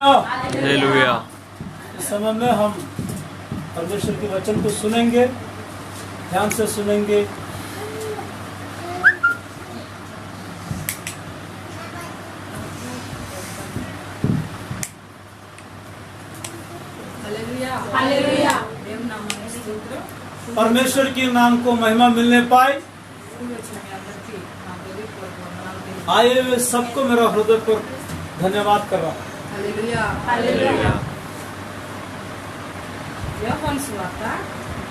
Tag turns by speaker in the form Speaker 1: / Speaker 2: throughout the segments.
Speaker 1: Hallelujah.
Speaker 2: इस समय में हम परमेश्वर के वचन को सुनेंगे, ध्यान से सुनेंगे। परमेश्वर के नाम को महिमा मिलने पाए। आए हुए सबको मेरा हृदय पर धन्यवाद कर रहा हूँ।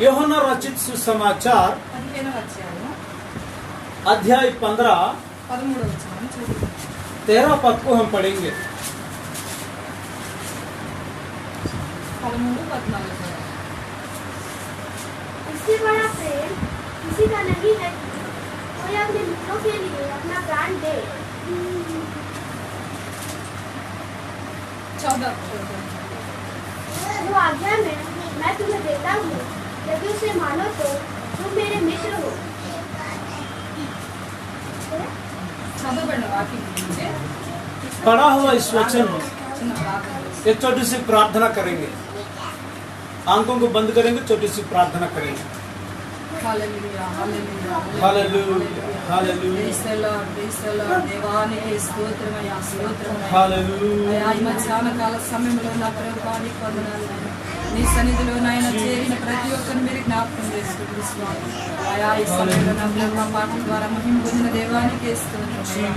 Speaker 2: యోహన్నా రచిత సుసమాచాर अध्याय 15 13 पद को हम पढ़ेंगे।
Speaker 3: इससे बड़ा प्रेम किसी का नहीं है, कोई अपने मित्रों के लिए अपना प्राण दे। जो आज्ञा में मैं तुम्हें देता हूँ, यदि उसे मानो तो तुम मेरे मित्र हो।
Speaker 2: पढ़ा हुआ इस वचन में एक छोटी सी प्रार्थना करेंगे। आंखों को बंद करेंगे, छोटी सी प्रार्थना करेंगे।
Speaker 4: हालेलुया हालेलुया
Speaker 2: हालेलुया हालेलुया
Speaker 4: దేవానికి స్తోత్రమయ్యా స్తోత్రమయ్యా
Speaker 2: हालेलुया
Speaker 4: అయ్యా ఈ మధ్యాహ్న కాల సమయంలో నా ప్రభువానికి వందనాలు నీ సన్నిధిలో నాయన చేరిన ప్రతి ఒక్కరిని మీరు జ్ఞాపకం చేసుకుంటూ స్వామి అయ్యా ఈ సమయంలో నా ప్రభు పాఠం ద్వారా మహిమ పొందిన దేవానికి స్తోత్రం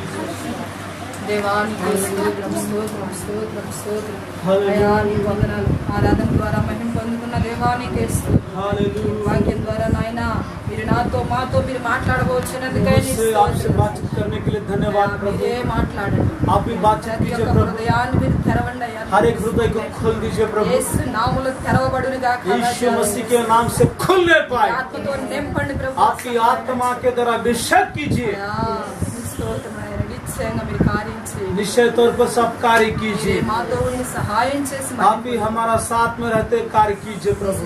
Speaker 4: దేవానికి స్తోత్రం స్తోత్రం స్తోత్రం స్తోత్రం అయ్యా నీ వందనాలు ఆరాధన ద్వారా మహిమ పొందుకున్న దేవానికి స్తోత్రం వాక్యం ద్వారా నాయన మీరు నాతో మాతో మీరు మాట్లాడవచ్చినందుకై
Speaker 2: आपसे बातचीत करने के लिए धन्यवाद प्रभु।
Speaker 4: మాట్లాడండి
Speaker 2: आप भी बातचीत कीजिए प्रभु।
Speaker 4: హృదయాన్ని మీరు తెరవండి అయ్యా
Speaker 2: हर एक हृदय को खोल दीजिए प्रभु।
Speaker 4: యేసు నామములో తెరవబడును గాక
Speaker 2: यीशु मसीह के नाम से खुलने पाए।
Speaker 4: ఆత్మతో నింపండి ప్రభు
Speaker 2: आपकी आत्मा के द्वारा अभिषेक कीजिए।
Speaker 4: స్తోత్రమైన నిశ్చయంగా మీరు కార్యం చేయండి
Speaker 2: निश्चय तौर पर सब कार्य कीजिए।
Speaker 4: మాతో ఉండి సహాయం చేసి
Speaker 2: आप भी हमारा साथ में रहते कार्य कीजिए प्रभु।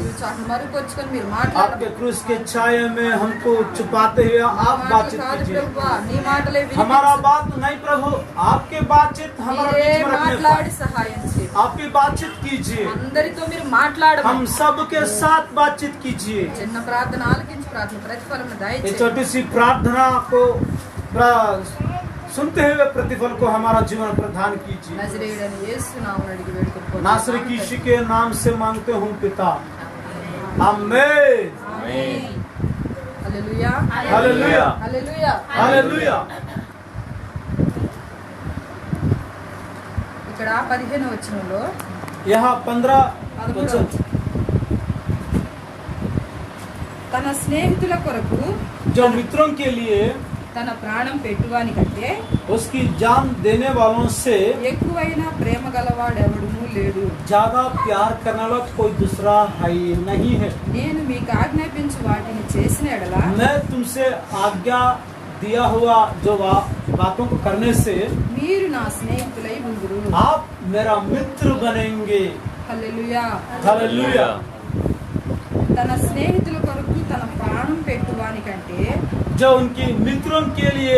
Speaker 4: మరుకొచ్చుకొని మీరు
Speaker 2: आपके
Speaker 4: మాట్లాడండి
Speaker 2: क्रूस के छाया में हमको छुपाते हुए आप बातचीत कीजिए।
Speaker 4: ప్రభువా నీ మాటలే
Speaker 2: हमारा बात नहीं प्रभु, आपके बातचीत हमारा
Speaker 4: మీరే
Speaker 2: बीच में रखने
Speaker 4: మాట్లాడి
Speaker 2: पाए।
Speaker 4: సహాయం చేయండి
Speaker 2: आपकी बातचीत कीजिए।
Speaker 4: అందరితో మీరు మాట్లాడమని
Speaker 2: हम सबके साथ बातचीत कीजिए।
Speaker 4: చిన్న ప్రార్థన ఆలకించి ప్రార్థన ప్రతిఫలం
Speaker 2: ये
Speaker 4: దయచేయండి
Speaker 2: छोटी सी प्रार्थना को सुनते हुए प्रतिफल को हमारा जीवन प्रदान कीजिए।
Speaker 4: నజరేయుడైన యేసు నామమున అడిగి వేడుకొనుచున్నాను.
Speaker 2: नासरी यीशु के नाम से मांगते हूँ पिता, आमीन।
Speaker 4: ఆమేన్. హల్లెలూయా
Speaker 2: हालेलुया
Speaker 4: హల్లెలూయా.
Speaker 2: हालेलुया।
Speaker 4: ఇక్కడ 15వ వచనంలో
Speaker 2: यहाँ 15 वचन
Speaker 4: తన స్నేహితుల కొరకు
Speaker 2: जो मित्रों के लिए
Speaker 4: తన ప్రాణం పెట్టువానికంటే
Speaker 2: उसकी जान देने वालों से
Speaker 4: ఎక్కువైన ప్రేమ గలవాడెవడునూ లేడు.
Speaker 2: ज्यादा प्यार करने वाला कोई दूसरा है ही नहीं है।
Speaker 4: నేను మీకు ఆజ్ఞాపించు వాటిని చేసిన ఎడల
Speaker 2: मैं तुमसे आज्ञा दिया हुआ जो बातों को करने से
Speaker 4: మీరు నా స్నేహితులై ఉందురు.
Speaker 2: आप मेरा मित्र बनेंगे।
Speaker 4: హల్లెలూయా.
Speaker 2: हालेलुया।
Speaker 4: తన స్నేహితుల కొరకు తన ప్రాణం పెట్టువానికంటే
Speaker 2: जो उनकी मित्रों के लिए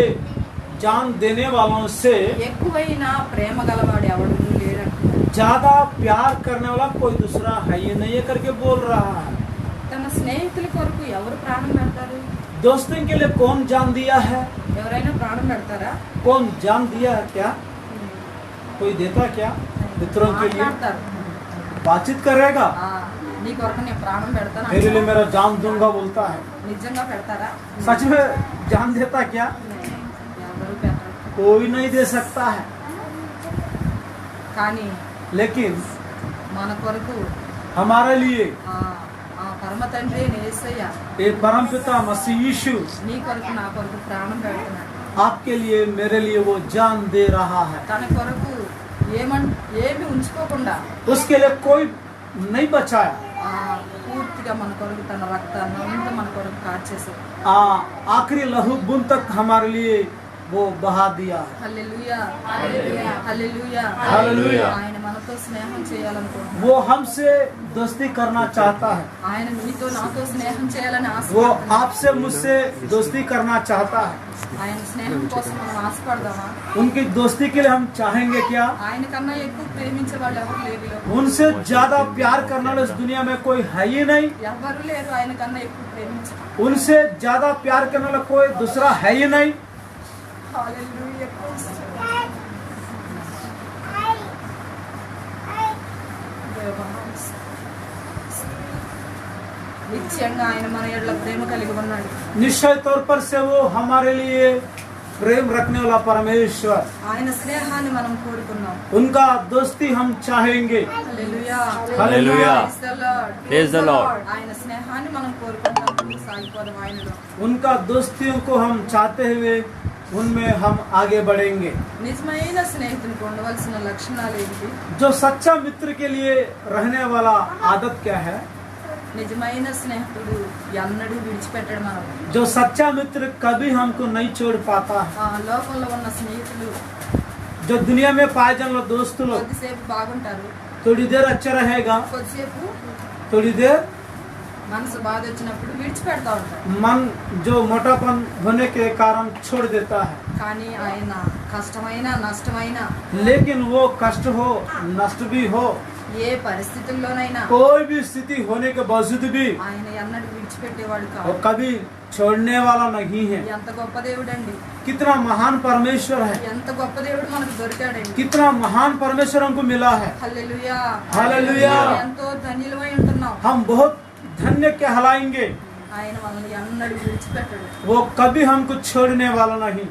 Speaker 2: जान देने वालों से
Speaker 4: ఎక్కువైన ప్రేమ గలవాడు ఎవడునూ లేడంటున్నాడు.
Speaker 2: ज्यादा प्यार करने वाला कोई दूसरा है ही नहीं है करके बोल रहा है।
Speaker 4: తన స్నేహితుల కొరకు ఎవరు ప్రాణం పెడతారు?
Speaker 2: दोस्तों के लिए कौन जान दिया है?
Speaker 4: ఎవరైనా ప్రాణం పెడతారా?
Speaker 2: कौन जान दिया है क्या? कोई देता क्या? मित्रों के लिए
Speaker 4: మాట్లాడతారు.
Speaker 2: बातचीत करेगा,
Speaker 4: ఆ, నీ కొరకు నేను ప్రాణం పెడతాను
Speaker 2: मेरे लिए
Speaker 4: అంటారా?
Speaker 2: मेरा जान दूंगा बोलता है।
Speaker 4: నిజంగా పెడతారా?
Speaker 2: सच में जान देता क्या?
Speaker 4: ఎవరు పెట్టరు.
Speaker 2: कोई नहीं दे सकता है।
Speaker 4: కానీ
Speaker 2: लेकिन
Speaker 4: మన కొరకు
Speaker 2: हमारे लिए
Speaker 4: ఆ ఆ పరమ తండ్రి యేసయ్య
Speaker 2: ये परम पिता मसीह यीशु
Speaker 4: నీ కొరకు నా కొరకు ప్రాణం పెడుతున్నాడు.
Speaker 2: आपके लिए मेरे लिए वो जान दे रहा है।
Speaker 4: తన కొరకు ఏమి ఉంచుకోకుండా
Speaker 2: उसके लिए कोई नहीं बचाया।
Speaker 4: ఆ పూర్తిగా మన కొరకు తన రక్తాన్ని అంతా మన కొరకు కార్చేశాడు.
Speaker 2: आखिरी लहू बूंद तक हमारे लिए वो बहा दिया है।
Speaker 4: హల్లెలూయా హల్లెలూయా హల్లెలూయా
Speaker 2: హల్లెలూయా.
Speaker 4: ఆయన మనతో స్నేహం చేయాలనుకుంటున్నాడు.
Speaker 2: वो हमसे दोस्ती करना चाहता है,
Speaker 4: ఆయన మీతో నాతో స్నేహం చేయాలని
Speaker 2: वो
Speaker 4: ఆశపడుతున్నాడు.
Speaker 2: आपसे मुझसे दोस्ती करना चाहता है।
Speaker 4: ఆయన స్నేహం కోసం మనం ఆశపడదామా?
Speaker 2: उनकी दोस्ती के लिए हम चाहेंगे क्या?
Speaker 4: ఆయన కన్నా ఎక్కువ ప్రేమించే వాళ్ళు ఎవరు లేరు ఈ లోకంలో.
Speaker 2: उनसे ज्यादा प्यार करने वाला इस दुनिया में कोई है ही नहीं।
Speaker 4: ఎవరు లేరు ఆయన కన్నా ఎక్కువ ప్రేమించే.
Speaker 2: उनसे ज्यादा प्यार करने वाला कोई दूसरा है ही नहीं।
Speaker 4: హల్లెలూయా. నిత్యంగా ఆయన మన ఎడల ప్రేమ కలిగి ఉన్నాడు.
Speaker 2: निश्चय तौर पर से वो हमारे लिए प्रेम रखने वाला परमेश्वर,
Speaker 4: ఆయన స్నేహాన్ని మనం కోరుకున్నాం.
Speaker 2: उनका दोस्ती हम चाहेंगे।
Speaker 4: హల్లెలూయా.
Speaker 1: హల్లెలూయా.
Speaker 4: Praise the Lord.
Speaker 1: Praise the Lord.
Speaker 4: ఆయన స్నేహాన్ని మనం కోరుకుంటాం. ముందుకు సాగిపోదాం ఆయనలో.
Speaker 2: उनका दोस्तियों को हम चाहते हुए उनमें हम आगे बढ़ेंगे।
Speaker 4: నిజమైన స్నేహితునికి ఉండవలసిన లక్షణాలు ఏంటి?
Speaker 2: जो सच्चा मित्र के लिए रहने वाला आदत क्या है?
Speaker 4: నిజమైన స్నేహితుడు ఎన్నడూ విడిచిపెట్టడు మనం.
Speaker 2: जो सच्चा मित्र कभी हमको नहीं छोड़ पाता है।
Speaker 4: ఆ లోకంలో ఉన్న స్నేహితులు
Speaker 2: जो दुनिया में पाए जाने वाले दोस्त लोग
Speaker 4: కొద్దిసేపు బాగుంటారు,
Speaker 2: थोड़ी देर अच्छा रहेगा,
Speaker 4: కొద్దిసేపు
Speaker 2: थोड़ी देर
Speaker 4: మనసు బాధ వచ్చినప్పుడు విడిచిపెడతా ఉంటారు.
Speaker 2: मन जो मोटापन होने के कारण छोड़ देता है।
Speaker 4: కానీ ఆయన కష్టమైన నష్టమైన
Speaker 2: लेकिन वो कष्ट हो नष्ट भी हो,
Speaker 4: ఏ పరిస్థితుల్లోనైనా
Speaker 2: कोई भी स्थिति होने के बावजूद भी
Speaker 4: ఆయన ఎన్నడూ విడిచిపెట్టేవాడు
Speaker 2: वो
Speaker 4: కాదు.
Speaker 2: कभी छोड़ने वाला नहीं है।
Speaker 4: ఎంత గొప్ప దేవుడండి,
Speaker 2: कितना महान परमेश्वर है,
Speaker 4: ఎంత గొప్ప దేవుడు మనకు దొరికాడండి.
Speaker 2: कितना महान परमेश्वर हमको मिला है।
Speaker 4: హల్లెలూయా.
Speaker 2: హల్లెలూయా.
Speaker 4: ఎంతో ధన్యులమై ఉంటున్నాం.
Speaker 2: हम बहुत धन्य कहलाएंगे।
Speaker 4: ఆయన మనల్ని ఎన్నడూ విడిచిపెట్టడు.
Speaker 2: वो कभी हमको छोड़ने वाला नहीं,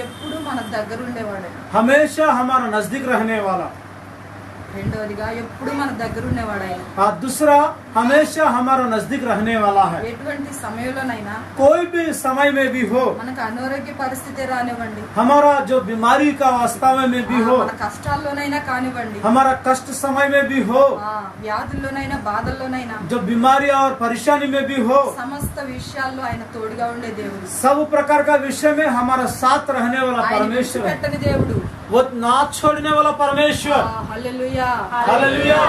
Speaker 4: ఎప్పుడు మన దగ్గర ఉండేవాడు.
Speaker 2: हमेशा हमारा नजदीक रहने वाला।
Speaker 4: రెండోదిగా ఎప్పుడు మన దగ్గర ఉండేవాడు ఆయన.
Speaker 2: और दूसरा हमेशा हमारा नजदीक रहने वाला है।
Speaker 4: ఎటువంటి సమయంలోనైనా
Speaker 2: कोई भी समय में भी हो,
Speaker 4: మనకు అనారోగ్య పరిస్థితి రానివ్వండి,
Speaker 2: हमारा जो बीमारी का अवस्था में भी हो,
Speaker 4: మన కష్టాల్లోనైనా కానివ్వండి,
Speaker 2: हमारा कष्ट समय में भी हो,
Speaker 4: వ్యాధుల్లోనైనా బాధల్లోనైనా,
Speaker 2: जो बीमारी और परेशानी में भी हो,
Speaker 4: సమస్త విషయాల్లో ఆయన తోడుగా ఉండే దేవుడు.
Speaker 2: सब प्रकार का विषय में हमारा साथ रहने वाला
Speaker 4: ఆయన
Speaker 2: परमेश्वर है।
Speaker 4: విడిచిపెట్టని దేవుడు.
Speaker 2: वो ना छोड़ने वाला परमेश्वर।
Speaker 4: హల్లెలూయా.
Speaker 2: हालेलुया।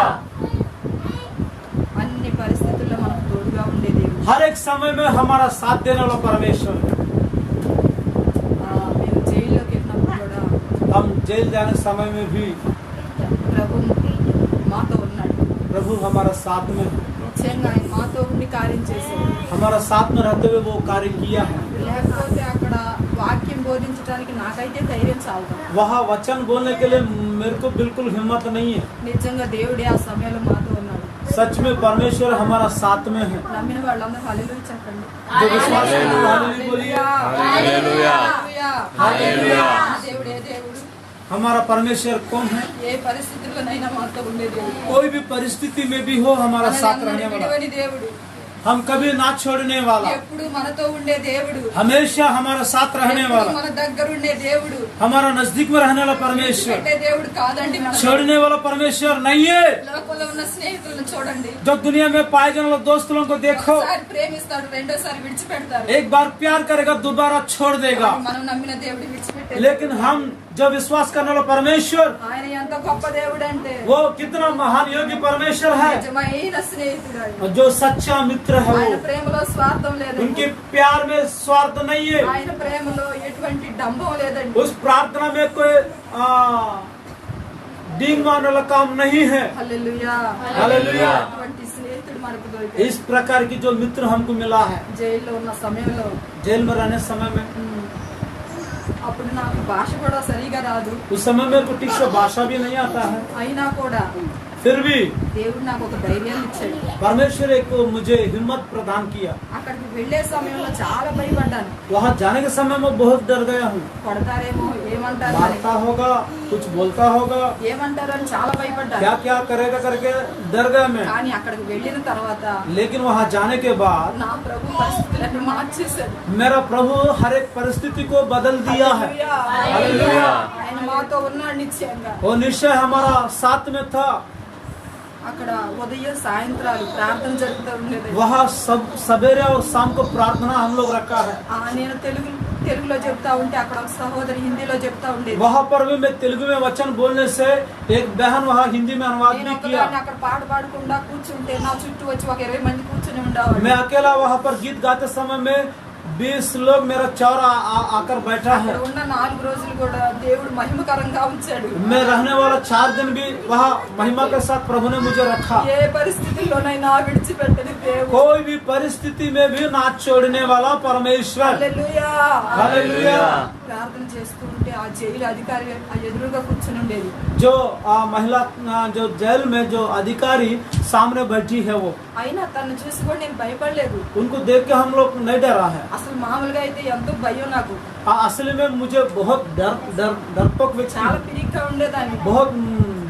Speaker 4: అన్ని పరిస్థితుల్లో మనకు తోడుగా ఉండే దేవుడు.
Speaker 2: हर एक समय में हमारा साथ देने वाला परमेश्वर है।
Speaker 4: మేము జైల్లోకి వెళ్ళినప్పుడు కూడా
Speaker 2: हम जेल जाने समय में भी
Speaker 4: ప్రభు మాతో ఉన్నాడు.
Speaker 2: प्रभु हमारा साथ में है।
Speaker 4: నిశ్చయంగా ఆయన మాతో ఉండి కార్యం చేశాడు.
Speaker 2: हमारा साथ में रहते हुए वो कार्य किया है।
Speaker 4: లేకపోతే అక్కడ వాక్యం బోధించడానికి నాకైతే ధైర్యం చాలదు.
Speaker 2: वहाँ वचन बोलने के लिए मेरे को बिल्कुल हिम्मत नहीं है।
Speaker 4: నిజంగా దేవుడే ఆ సమయంలో మాతో ఉన్నాడు.
Speaker 2: सच में परमेश्वर हमारा साथ में है।
Speaker 4: నమ్మిన వాళ్ళందరూ హల్లెలూయా చెప్పండి.
Speaker 2: जो विश्वास करते हैं, हालेलुया बोलिए।
Speaker 1: హల్లెలూయా.
Speaker 4: హల్లెలూయా. దేవుడే దేవుడు.
Speaker 2: हमारा परमेश्वर कौन है?
Speaker 4: ఏ పరిస్థితుల్లోనైనా మాతో ఉండే దేవుడు.
Speaker 2: कोई भी परिस्थिति में भी हो हमारा साथ रहने वाला,
Speaker 4: విడివని దేవుడు.
Speaker 2: हम कभी ना छोड़ने वाला,
Speaker 4: ఎప్పుడు మనతో ఉండే దేవుడు.
Speaker 2: हमेशा हमारा साथ रहने
Speaker 4: ఎప్పుడు
Speaker 2: वाला,
Speaker 4: మన దగ్గర ఉండే దేవుడు.
Speaker 2: हमारा नजदीक में रहने वाला परमेश्वर,
Speaker 4: పెట్టే దేవుడు కాదండి. మన
Speaker 2: छोड़ने वाला परमेश्वर नहीं है।
Speaker 4: లోకంలో ఉన్న స్నేహితులను చూడండి.
Speaker 2: जो दुनिया में पाए जाने वाले दोस्तों को देखो,
Speaker 4: ఒకసారి ప్రేమిస్తాడు, రెండోసారి విడిచిపెడతారు.
Speaker 2: एक बार प्यार करेगा दोबारा छोड़ देगा।
Speaker 4: మనం నమ్మిన దేవుడు విడిచిపెట్టే
Speaker 2: लेकिन हम जो विश्वास करने वाला परमेश्वर,
Speaker 4: ఆయన ఎంత గొప్ప దేవుడు అంటే
Speaker 2: वो कितना महान योग्य परमेश्वर है।
Speaker 4: నిజమైన స్నేహితుడు ఆయన.
Speaker 2: और जो सच्चा मित्र है
Speaker 4: ఆయన
Speaker 2: वो,
Speaker 4: ప్రేమలో స్వార్థం లేదండి.
Speaker 2: उनके प्यार में स्वार्थ नहीं है।
Speaker 4: ఆయన ప్రేమలో ఎటువంటి డంబం లేదండి.
Speaker 2: उस प्रार्थना में कोई डींग मारने वाला काम नहीं है।
Speaker 4: హల్లెలూయా.
Speaker 2: హల్లెలూయా.
Speaker 4: అటువంటి స్నేహితుడు మనకు దొరికాడు.
Speaker 2: इस प्रकार की जो मित्र हमको मिला है,
Speaker 4: జైల్లో ఉన్న సమయంలో
Speaker 2: जेल में रहने समय में,
Speaker 4: అప్పుడు నాకు భాష కూడా సరిగా రాదు.
Speaker 2: उस समय मेरे को ठीक से भाषा भी नहीं आता है,
Speaker 4: అయినా కూడా
Speaker 2: फिर भी
Speaker 4: దేవుడు నాకు ఒక ధైర్యాన్ని ఇచ్చాడు.
Speaker 2: परमेश्वर एक मुझे हिम्मत प्रदान किया।
Speaker 4: అక్కడికి వెళ్లే సమయంలో చాలా భయపడ్డాను.
Speaker 2: वहाँ जाने के समय में बहुत डर गया हूँ।
Speaker 4: కొడతారేమో, ఏమంటారు అని,
Speaker 2: मारता होगा, कुछ बोलता होगा,
Speaker 4: ఏమంటారు అని చాలా భయపడ్డాను.
Speaker 2: क्या क्या करेगा करके डर गया मैं।
Speaker 4: కానీ అక్కడికి వెళ్ళిన తర్వాత
Speaker 2: लेकिन वहाँ जाने के बाद
Speaker 4: నా ప్రభు పరిస్థితులన్నీ మార్చేశాడు.
Speaker 2: मेरा प्रभु हर एक परिस्थिति को बदल दिया है। हालेलुया।
Speaker 4: ఆయన మాతో ఉన్నాడు నిశ్చయంగా.
Speaker 2: वो निश्चय हमारा साथ में था।
Speaker 4: అక్కడ ఉదయం సాయంత్రాలు ప్రార్థన జరుగుతూ ఉండేది.
Speaker 2: वहाँ सब सवेरे और शाम को प्रार्थना हम लोग रखा है।
Speaker 4: నేను తెలుగులో చెప్తా ఉంటే అక్కడ ఒక సహోదరి హిందీలో చెప్తా ఉండేది.
Speaker 2: वहाँ पर भी मैं तेलुगु में वचन बोलने से एक बहन वहाँ हिंदी में अनुवाद
Speaker 4: నేను
Speaker 2: भी किया।
Speaker 4: ఒకదాన్ని అక్కడ పాడకుండా కూర్చుంటే నా చుట్టూ వచ్చి ఒక 20 మంది కూర్చుని ఉండేవాళ్ళు.
Speaker 2: मैं अकेला वहाँ पर गीत गाते समय में 20 लोग मेरा चौरा आकर बैठा है।
Speaker 4: అక్కడ ఉన్న 4 రోజులు కూడా దేవుడు మహిమకరంగా ఉంచాడు.
Speaker 2: मैं रहने वाला 4 दिन भी वहाँ महिमा के साथ प्रभु ने मुझे रखा।
Speaker 4: ఏ పరిస్థితుల్లోనైనా విడిచిపెట్టని దేవుడు.
Speaker 2: कोई भी परिस्थिति में भी ना छोड़ने वाला परमेश्वर।
Speaker 4: Hallelujah
Speaker 2: hallelujah.
Speaker 4: ప్రార్థన చేస్తూ ఉంటే ఆ జైలు అధికారి ఆ ఎదురుగా కూర్చుని ఉండేది.
Speaker 2: जो महिला जो जेल में जो अधिकारी सामने बैठी है वो,
Speaker 4: అయినా తను చూసి కూడా నేను భయపడలేదు.
Speaker 2: उनको देख के हम लोग नहीं डरा है।
Speaker 4: అసలు మామూలుగా అయితే ఎంతో భయం నాకు.
Speaker 2: असली में मुझे बहुत डरपोक व्यक्ति,
Speaker 4: చాలా పిరిగ్గా ఉండేదాన్ని.
Speaker 2: बहुत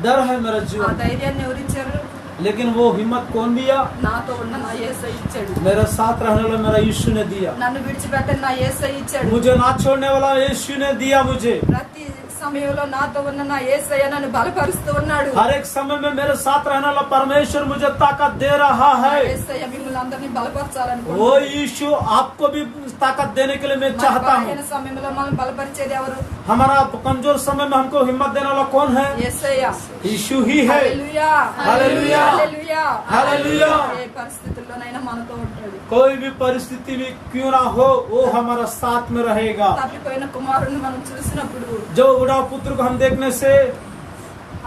Speaker 2: डर है मेरा
Speaker 4: ఆ
Speaker 2: जीवन।
Speaker 4: ధైర్యాన్ని ఎవరిచ్చారు?
Speaker 2: लेकिन वो हिम्मत कौन दिया?
Speaker 4: నాతో ఉన్న నా యేసయ్య ఇచ్చాడు.
Speaker 2: मेरे साथ रहने वाला मेरा यीशु ने दिया।
Speaker 4: నన్ను విడిచిపెట్టని నా యేసయ్య ఇచ్చాడు.
Speaker 2: मुझे ना छोड़ने वाला यीशु ने दिया मुझे।
Speaker 4: ప్రతి సమయంలో నాతో ఉన్న నా యేసయ్య నన్ను బలపరుస్తూ ఉన్నాడు.
Speaker 2: हर एक समय में मेरे साथ रहने वाला परमेश्वर मुझे ताकत दे रहा है।
Speaker 4: యేసయ్య మిమ్మల్ని అందరినీ బలపరచాలనుకుంటున్నాడు.
Speaker 2: वो यीशु आपको भी ताकत देने के लिए मैं चाहता हूँ।
Speaker 4: బలహీన సమయంలో మనం బలపరిచేది ఎవరు?
Speaker 2: हमारा कमजोर समय में हमको हिम्मत देने वाला कौन है?
Speaker 4: యేసయ్య.
Speaker 2: यीशु ही है।
Speaker 4: హల్లెలూయా
Speaker 2: హల్లెలూయా।
Speaker 4: హల్లెలూయా
Speaker 2: హల్లెలూయా।
Speaker 4: ఏ పరిస్థితుల్లోనైనా మనతో ఉంటాడు.
Speaker 2: कोई भी परिस्थिति में क्यों ना हो वो हमारा साथ में रहेगा।
Speaker 4: తప్పిపోయిన కుమారుని మనం చూసినప్పుడు
Speaker 2: जो बुढ़ा पुत्र को हम देखने से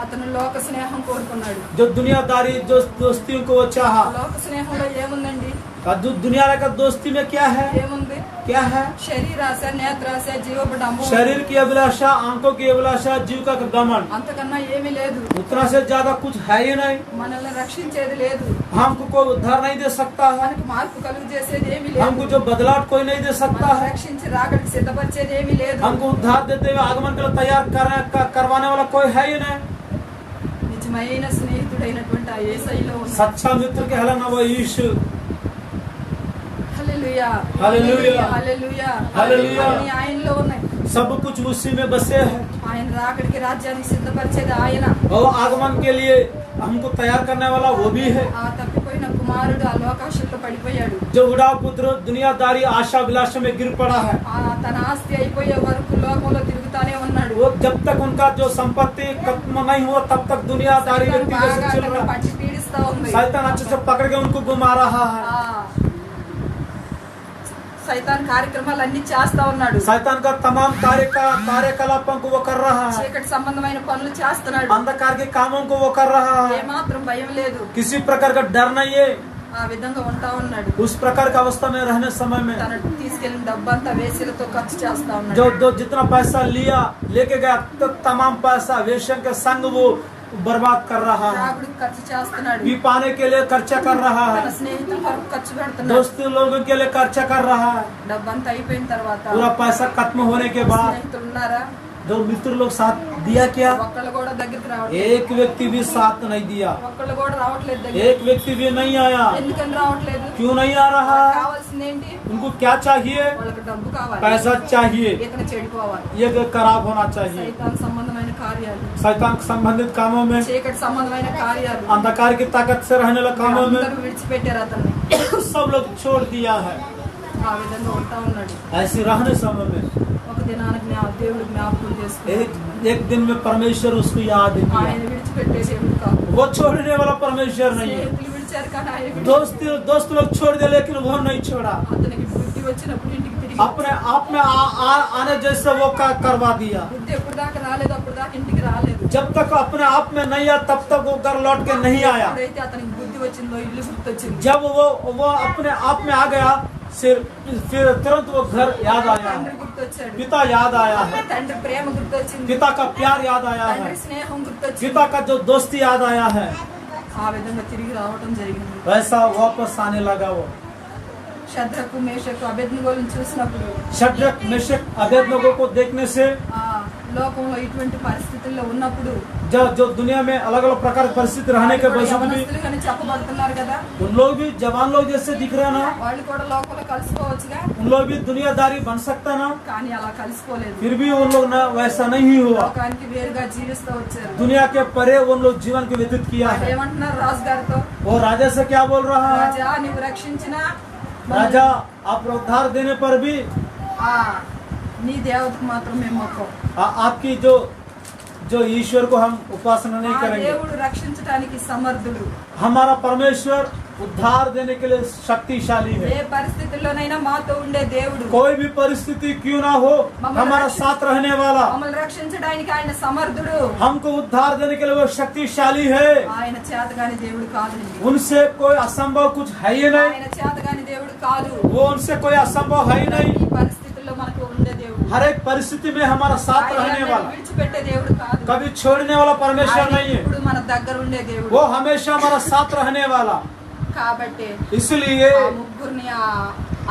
Speaker 4: అతను లోక స్నేహం కోరుకున్నాడు.
Speaker 2: जो दुनियादारी जो दोस्तियों को वो चाहा।
Speaker 4: లోక స్నేహంలో ఏముందండి?
Speaker 2: जो दुनिया का दोस्ती में क्या है?
Speaker 4: ఏముంది?
Speaker 2: क्या है?
Speaker 4: శరీరాశ, నేత్రాశ, జీవపడము.
Speaker 2: शरीर की अभिलाषा, आंखों की अभिलाषा, जीव का घमंड।
Speaker 4: అంతకన్నా ఏమీ లేదు.
Speaker 2: उतना से ज्यादा कुछ है ही नहीं।
Speaker 4: మనల్ని రక్షించేది లేదు.
Speaker 2: हमको कोई उद्धार नहीं दे सकता है।
Speaker 4: మనకు మార్పు కలుగు చేసేది ఏమీ లేదు.
Speaker 2: हमको जो बदलाव कोई नहीं दे सकता
Speaker 4: మనల్ని
Speaker 2: है।
Speaker 4: రక్షించి రాకడికి సిద్ధపరిచేది ఏమీ లేదు.
Speaker 2: हमको उद्धार देते हुए आगमन के लिए तैयार करवाने वाला कोई है ही नहीं।
Speaker 4: నిజమైన స్నేహితుడైనటువంటి ఆ యేసయ్యలో ఉన్న
Speaker 2: सच्चा मित्र के हलन वो यीशु।
Speaker 4: హల్లెలూయా
Speaker 2: హల్లెలూయా।
Speaker 4: హల్లెలూయా
Speaker 2: హల్లెలూయా।
Speaker 4: అన్నీ ఆయనలో ఉన్నాయి.
Speaker 2: सब कुछ उसी में बसे हैं।
Speaker 4: ఆయన రాకడికి రాజ్యానికి సిద్ధపరిచేది ఆయన.
Speaker 2: और आगमन के लिए हमको तैयार करने वाला वो भी है।
Speaker 4: ఆ తప్పిపోయిన కుమారుడు ఆ లోకాశల్లో పడిపోయాడు.
Speaker 2: जो बुढ़ा पुत्र दुनियादारी आशा अभिलाषा में गिर पड़ा है।
Speaker 4: తన ఆస్తి అయిపోయే వరకు లోకంలో తిరుగుతానే ఉన్నాడు.
Speaker 2: वो जब तक उनका जो संपत्ति खत्म नहीं हुआ तब तक दुनियादारी
Speaker 4: సైతాను
Speaker 2: व्यक्ति
Speaker 4: బాగా
Speaker 2: जैसे चल
Speaker 4: అతన్ని
Speaker 2: रहा है।
Speaker 4: పట్టి పీడిస్తా ఉంది.
Speaker 2: शैतान अच्छे से पकड़ के उनको घुमा रहा है।
Speaker 4: సైతాన్ కార్యక్రమాలన్నీ చేస్తా ఉన్నాడు.
Speaker 2: शैतान का तमाम कार्यकलापों को वो कर रहा है।
Speaker 4: చీకటి సంబంధమైన పనులు చేస్తున్నాడు.
Speaker 2: अंधकार के कामों को वो कर रहा है।
Speaker 4: ఏమాత్రం భయం లేదు.
Speaker 2: किसी प्रकार का डर नहीं है।
Speaker 4: ఆ విధంగా ఉంటా ఉన్నాడు.
Speaker 2: उस प्रकार का अवस्था में रहने समय में
Speaker 4: తన తీసుకెళ్లిన డబ్బంతా వేసిలతో ఖర్చు చేస్తా ఉన్నాడు.
Speaker 2: जो जितना पैसा लिया लेके गया तो तमाम पैसा वेश्या के संग वो बर्बाद कर रहा है।
Speaker 4: త్రాగుడికి ఖర్చు చేస్తున్నాడు.
Speaker 2: पी पाने के लिए खर्चा कर रहा
Speaker 4: తన
Speaker 2: है।
Speaker 4: స్నేహితుల వరకు ఖర్చు పెడుతున్నాడు.
Speaker 2: दोस्त लोगों के लिए खर्चा कर रहा है।
Speaker 4: డబ్బంతా అయిపోయిన తర్వాత
Speaker 2: पूरा पैसा खत्म होने के बाद
Speaker 4: స్నేహితులు ఉన్నారా?
Speaker 2: जो मित्र लोग साथ दिया क्या?
Speaker 4: ఒక్కళ్ళు కూడా దగ్గరికి రావట్లేదు.
Speaker 2: एक व्यक्ति भी साथ नहीं दिया।
Speaker 4: ఒక్కళ్ళు కూడా రావట్లేదు దగ్గర.
Speaker 2: एक व्यक्ति भी नहीं आया।
Speaker 4: ఎందుకని రావట్లేదు?
Speaker 2: क्यों नहीं आ रहा?
Speaker 4: కావాల్సింది ఏంటి?
Speaker 2: उनको क्या चाहिए?
Speaker 4: వాళ్ళకి డబ్బు కావాలి.
Speaker 2: पैसा चाहिए।
Speaker 4: ఇతను చెడిపోవాలి.
Speaker 2: ये खराब होना चाहिए।
Speaker 4: సైతాన్ సంబంధమైన కార్యాలు,
Speaker 2: शैतान के संबंधित कामों में,
Speaker 4: చీకటి సంబంధమైన కార్యాలు
Speaker 2: अंधकार की ताकत से रहने वाले कामों में
Speaker 4: అందరూ విడిచిపెట్టారు అతన్ని.
Speaker 2: सब लोग छोड़ दिया है।
Speaker 4: ఆ విధంగా ఉంటా ఉన్నాడు.
Speaker 2: ऐसे रहने समय में
Speaker 4: ఒక దినానికి దేవుడు జ్ఞాపకం చేసుకున్నాడు.
Speaker 2: एक दिन में परमेश्वर उसको याद किया।
Speaker 4: ఆయన విడిచిపెట్టేసేవాడు కాదు.
Speaker 2: वो छोड़ने वाला परमेश्वर नहीं है।
Speaker 4: స్నేహితులు విడిచారు కానీ ఆయన
Speaker 2: दोस्त लोग छोड़ दिए लेकिन वो नहीं छोड़ा।
Speaker 4: అతనికి బుద్ధి వచ్చినప్పుడు ఇంటికి తిరిగి
Speaker 2: अपने आप में आने जैसे वो करवा दिया।
Speaker 4: బుద్ధి ఎప్పుడు దాకా రాలేదు, అప్పుడు దాకా ఇంటికి రాలేదు.
Speaker 2: जब तक अपने आप में नहीं आया तब तक वो घर लौट के नहीं आया।
Speaker 4: ఎప్పుడైతే అతనికి బుద్ధి వచ్చిందో ఇల్లు గుర్తొచ్చింది.
Speaker 2: जब वो अपने आप में आ गया फिर तुरंत वो घर याद आया है।
Speaker 4: తండ్రి గుర్తొచ్చాడు.
Speaker 2: पिता याद आया है।
Speaker 4: తండ్రి ప్రేమ గుర్తొచ్చింది.
Speaker 2: पिता का प्यार याद आया है।
Speaker 4: తండ్రి స్నేహం గుర్తొచ్చింది.
Speaker 2: पिता का जो दोस्ती याद आया है।
Speaker 4: ఆ విధంగా తిరిగి రావటం జరిగింది.
Speaker 2: वैसा वापस आने लगा वो।
Speaker 4: శద్రకు, మేషకు, అబేద్నెగోలను చూసినప్పుడు
Speaker 2: शद्रक मेशक अबेदनगो को देखने से
Speaker 4: ఆ లోకంలో ఇటువంటి పరిస్థితుల్లో ఉన్నప్పుడు
Speaker 2: जो दुनिया में अलग अलग प्रकार की परिस्थिति रहने के वजह से भी
Speaker 4: యవనస్తులుగానే చెప్పబడుతున్నారు కదా,
Speaker 2: उन लोग भी जवान लोग जैसे दिख रहे ना,
Speaker 4: వాళ్ళు కూడా లోకంలో కలిసిపోవచ్చుగా.
Speaker 2: उन लोग भी दुनियादारी बन सकता ना,
Speaker 4: కానీ అలా కలిసిపోలేదు.
Speaker 2: फिर भी उन लोग ना वैसा नहीं हुआ।
Speaker 4: లోకానికి వేరుగా జీవిస్తూ వచ్చారు.
Speaker 2: दुनिया के परे उन लोग जीवन को व्यतीत किया
Speaker 4: వాళ్ళు
Speaker 2: है।
Speaker 4: ఏమంటున్నారు రాజు గారితో?
Speaker 2: वो राजा से क्या बोल रहा है?
Speaker 4: రాజా, నీవు రక్షించిన
Speaker 2: राजा आप उद्धार देने पर भी
Speaker 4: ఆ నీ దేవతకు మాత్రం మేము మొక్కం.
Speaker 2: आपकी जो ईश्वर को हम उपासना नहीं
Speaker 4: ఆ
Speaker 2: करेंगे।
Speaker 4: దేవుడు రక్షించడానికి సమర్థుడు.
Speaker 2: हमारा परमेश्वर उद्धार देने के लिए शक्तिशाली है।
Speaker 4: ఏ పరిస్థితుల్లోనైనా మాతో ఉండే దేవుడు.
Speaker 2: कोई भी परिस्थिति क्यों ना हो, हमारा साथ रहने वाला,
Speaker 4: మమ్మల్ని రక్షించడానికి ఆయన సమర్థుడు.
Speaker 2: हमको उद्धार देने के लिए वो शक्तिशाली है।
Speaker 4: ఆయన చేతగాని దేవుడు కాదండి.
Speaker 2: उनसे कोई असंभव कुछ है ही नहीं।
Speaker 4: ఆయన చేతగాని దేవుడు కాదు.
Speaker 2: वो उनसे कोई असंभव है ही नहीं।
Speaker 4: ఈ పరిస్థితుల్లో మనకు ఉండే దేవుడు.
Speaker 2: हर एक परिस्थिति में हमारा साथ रहने
Speaker 4: ఆయన
Speaker 2: वाला,
Speaker 4: విడిచిపెట్టే దేవుడు కాదు.
Speaker 2: कभी छोड़ने वाला परमेश्वर
Speaker 4: ఆయన
Speaker 2: नहीं है।
Speaker 4: ఇప్పుడు మన దగ్గర ఉండే దేవుడు.
Speaker 2: वो हमेशा हमारा साथ रहने वाला।
Speaker 4: కాబట్టి
Speaker 2: इसलिए
Speaker 4: ఆ ముగ్గురిని ఆ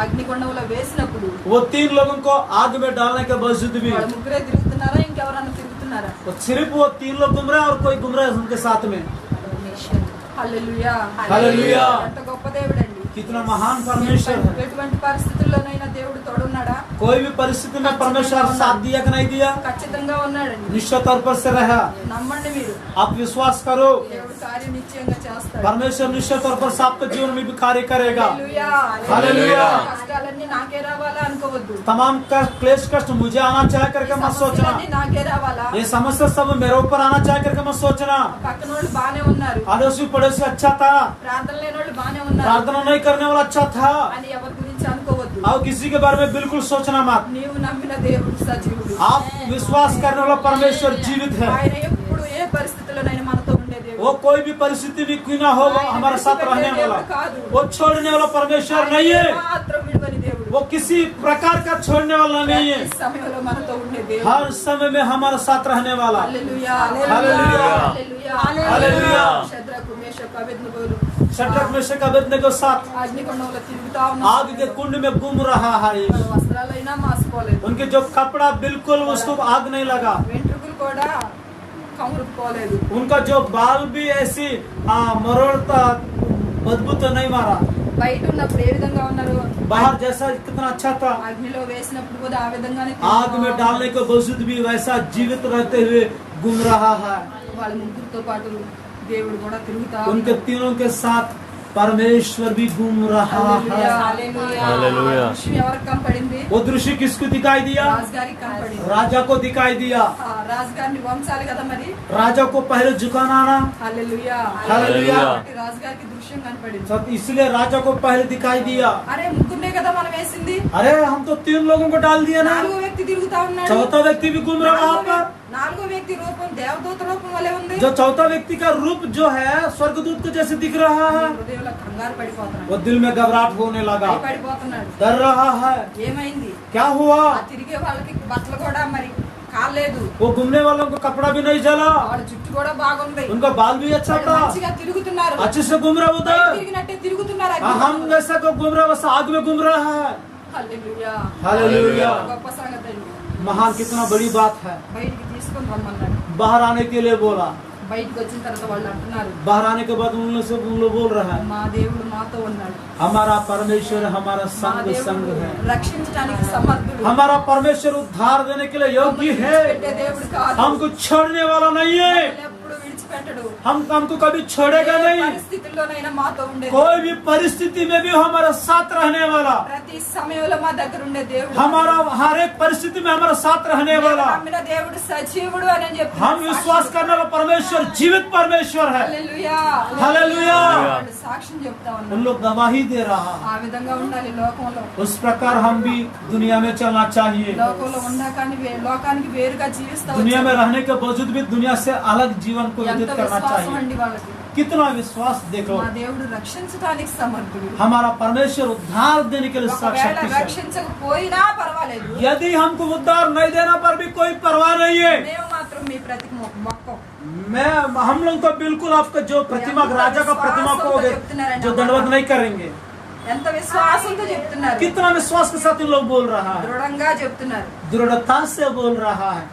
Speaker 4: అగ్నిగుండంలో వేసినప్పుడు
Speaker 2: वो 3 लोगों को आग में डालने के बावजूद भी
Speaker 4: వాళ్ళు ముగ్గురే తిరుగుతున్నారా, ఇంకెవరన్నా తిరుగుతున్నారా?
Speaker 2: सिर्फ वो 3 लोग घूम रहे हैं और कोई घूम रहा है उनके साथ में।
Speaker 4: హల్లెలూయా.
Speaker 2: హల్లెలూయా.
Speaker 4: ఎంత గొప్ప దేవుడండి.
Speaker 2: कितना महान परमेश्वर है।
Speaker 4: ఎటువంటి పరిస్థితుల్లోనైనా దేవుడు తోడున్నాడా?
Speaker 2: कोई भी परिस्थिति में परमेश्वर साथ दिया कि नहीं दिया?
Speaker 4: ఖచ్చితంగా ఉన్నాడండి.
Speaker 2: निश्चित तौर पर से रहा।
Speaker 4: నమ్మండి మీరు.
Speaker 2: आप विश्वास करो,
Speaker 4: దేవుడు కార్యం నిశ్చయంగా చేస్తాడు.
Speaker 2: परमेश्वर निश्चित तौर पर आपके जीवन में भी कार्य करेगा।
Speaker 4: హల్లెలూయా.
Speaker 2: హల్లెలూయా.
Speaker 4: కష్టాలన్నీ నాకే రావాలా అనుకోవద్దు.
Speaker 2: तमाम क्लेश कष्ट मुझे आना चाहे करके मत सोचना।
Speaker 4: సమస్యలన్నీ నాకే రావాలా?
Speaker 2: ये समस्या सब मेरे ऊपर आना चाहे करके मत सोचना।
Speaker 4: పక్కనోళ్ళు బానే ఉన్నారు,
Speaker 2: अड़ोसी पड़ोसी अच्छा था,
Speaker 4: ప్రార్థన లేనోళ్ళు బానే ఉన్నారు
Speaker 2: प्रार्थना नहीं करने वाला अच्छा था,
Speaker 4: అని ఎవరి గురించి అనుకోవద్దు.
Speaker 2: और किसी के बारे में बिल्कुल सोचना मत।
Speaker 4: నీవు నమ్మిన దేవుడు సజీవుడు.
Speaker 2: आप विश्वास करने वाला परमेश्वर जीवित है।
Speaker 4: ఆయన ఎప్పుడు ఏ పరిస్థితుల్లోనైనా మనతో ఉండే దేవుడు.
Speaker 2: वो कोई भी परिस्थिति भी क्यों ना हो, वो हमारे साथ रहने वाला, वो छोड़ने वाला परमेश्वर नहीं है।
Speaker 4: మాత్రం విడువని దేవుడు.
Speaker 2: वो किसी प्रकार का छोड़ने वाला नहीं है।
Speaker 4: ప్రతి సమయంలో మనతో ఉండే దేవుడు.
Speaker 2: हर समय में हमारे साथ रहने वाला।
Speaker 4: హల్లెలూయా.
Speaker 2: హల్లెలూయా.
Speaker 4: హల్లెలూయా.
Speaker 2: హల్లెలూయా.
Speaker 4: శద్రకు, మేషకు, అబేద్నెగోలు
Speaker 2: शद्रक मेशक अबेदनेगो साथ
Speaker 4: అగ్నిగుండంలో తిరుగుతా
Speaker 2: आग
Speaker 4: ఉన్నారు.
Speaker 2: के कुंड में घूम रहा है।
Speaker 4: వాళ్ళ వస్త్రాలైనా మాసిపోలేదు,
Speaker 2: उनके जो कपड़ा बिल्कुल उसको आग नहीं लगा,
Speaker 4: వెంట్రుకలు కూడా కమురుకుపోలేదు.
Speaker 2: उनका जो बाल भी ऐसी मरोड़ता बदबू तो नहीं मारा।
Speaker 4: బయట ఉన్నప్పుడు ఏ విధంగా ఉన్నారు,
Speaker 2: बाहर जैसा कितना अच्छा था,
Speaker 4: అగ్నిలో వేసినప్పుడు కూడా ఆ విధంగానే
Speaker 2: आग में डालने के बावजूद भी वैसा जीवित रहते हुए घूम रहा है।
Speaker 4: వాళ్ళ ముగ్గురితో పాటు దేవుడు కూడా తిరుగుతా
Speaker 2: उनके तीनों के साथ परमेश्वर भी घूम रहा है।
Speaker 1: हालेलुया।
Speaker 4: దృశ్యం ఎవరికి కనపడింది?
Speaker 2: वो दृश्य किसको दिखाई दिया?
Speaker 4: రాజుగారికి కనపడింది.
Speaker 2: राजा को दिखाई दिया।
Speaker 4: రాజుగారిని వంచాలి కదా మరి.
Speaker 2: राजा को पहले झुकाना आना।
Speaker 4: హల్లెలూయా.
Speaker 2: हालेलुया।
Speaker 4: కాబట్టి రాజుగారికి దృశ్యం కనపడింది.
Speaker 2: तो इसलिए राजा को पहले दिखाई दिया।
Speaker 4: అరే ముగ్గురునే కదా మనం వేసింది,
Speaker 2: अरे हम तो 3 लोगों को डाल दिया ना।
Speaker 4: నాలుగో వ్యక్తి తిరుగుతా ఉన్నాడు.
Speaker 2: चौथा व्यक्ति भी घूम रहा वहाँ पर।
Speaker 4: నాలుగో వ్యక్తి రూపం దేవదూత రూపం వలె ఉంది.
Speaker 2: जो चौथा व्यक्ति का रूप जो है स्वर्गदूत को जैसे दिख रहा है।
Speaker 4: హృదయంలో కంగారు పడిపోతున్నాడు,
Speaker 2: वो दिल में घबराहट होने लगा,
Speaker 4: పడిపోతున్నాడు.
Speaker 2: डर रहा है।
Speaker 4: ఏమైంది?
Speaker 2: क्या हुआ?
Speaker 4: ఆ తిరిగే వాళ్ళకి బట్టలు కూడా మరి కాలేదు,
Speaker 2: वो घूमने वालों को कपड़ा भी नहीं जला,
Speaker 4: వాళ్ళ జుట్టు కూడా బాగుంది,
Speaker 2: उनका बाल भी अच्छा
Speaker 4: వాళ్ళు
Speaker 2: था,
Speaker 4: మంచిగా తిరుగుతున్నారు,
Speaker 2: अच्छे से घूम रहा
Speaker 4: బయట
Speaker 2: उधर।
Speaker 4: తిరిగినట్టే తిరుగుతున్నారు.
Speaker 2: हम जैसा को घूम रहा वैसा आग में घूम रहा है।
Speaker 4: హల్లెలూయా.
Speaker 2: हालेलुया।
Speaker 4: గొప్ప సంగతి అండి.
Speaker 2: महान कितना बड़ी बात है।
Speaker 4: బయటికి తీసుకొని రమ్మన్నాడు.
Speaker 2: बाहर आने के लिए बोला।
Speaker 4: బయటికి వచ్చిన తర్వాత వాళ్ళు అంటున్నారు,
Speaker 2: बाहर आने के बाद उन लोग बोल रहा है,
Speaker 4: మా దేవుడు మాతో ఉన్నాడు,
Speaker 2: हमारा परमेश्वर हमारा
Speaker 4: మా
Speaker 2: संग संग
Speaker 4: దేవుడు
Speaker 2: है।
Speaker 4: రక్షించడానికి సమర్థుడు,
Speaker 2: हमारा परमेश्वर उद्धार देने के लिए योग्य है।
Speaker 4: విడిచిపెట్టే దేవుడు కాదు,
Speaker 2: हमको छोड़ने वाला नहीं है।
Speaker 4: మమ్మల్ని ఎప్పుడు విడిచిపెట్టడు.
Speaker 2: हमको कभी छोड़ेगा
Speaker 4: ఏ
Speaker 2: नहीं।
Speaker 4: పరిస్థితుల్లోనైనా మాతో ఉండే
Speaker 2: कोई भी परिस्थिति में भी हमारा साथ रहने वाला,
Speaker 4: ప్రతి సమయంలో మా దగ్గర ఉండే దేవుడు,
Speaker 2: हमारा हर एक परिस्थिति में हमारा साथ रहने
Speaker 4: మేము
Speaker 2: वाला।
Speaker 4: నమ్మిన దేవుడు సజీవుడు అని చెప్పి
Speaker 2: हम विश्वास करने वाला परमेश्वर जीवित परमेश्वर है।
Speaker 4: హల్లెలూయా.
Speaker 2: हालेलुया।
Speaker 4: వాళ్ళు సాక్ష్యం చెప్తా
Speaker 2: उन
Speaker 4: ఉన్నారు.
Speaker 2: लोग गवाही दे रहा है।
Speaker 4: ఆ విధంగా ఉండాలి లోకంలో.
Speaker 2: उस प्रकार हम भी दुनिया में चलना चाहिए।
Speaker 4: లోకంలో లోకానికి వేరుగా జీవిస్తా
Speaker 2: दुनिया में
Speaker 4: వచ్చారు.
Speaker 2: रहने के बावजूद भी दुनिया से अलग जीवन को
Speaker 4: ఎంత
Speaker 2: व्यतीत करना
Speaker 4: విశ్వాసం
Speaker 2: चाहिए।
Speaker 4: అండి వాళ్ళకి.
Speaker 2: कितना विश्वास देखो।
Speaker 4: మా దేవుడు రక్షించడానికి సమర్థుడు.
Speaker 2: हमारा परमेश्वर उद्धार देने के लिए
Speaker 4: ఒకవేళ
Speaker 2: शक्तिशाली है।
Speaker 4: రక్షించకపోయినా పర్వాలేదు,
Speaker 2: यदि हमको उद्धार नहीं देना पर भी कोई परवाह नहीं है।
Speaker 4: మేము మాత్రం మీ ప్రతి మొక్కం.
Speaker 2: हम लोग तो बिल्कुल आपका जो प्रतिमा राजा का प्रतिमा को जो दंडवत नहीं करेंगे।
Speaker 4: ఎంత విశ్వాసంతో చెప్తున్నారు,
Speaker 2: कितना विश्वास के साथ इन लोग बोल रहा है,
Speaker 4: దృఢంగా చెప్తున్నారు.
Speaker 2: दृढ़ता से बोल रहा है।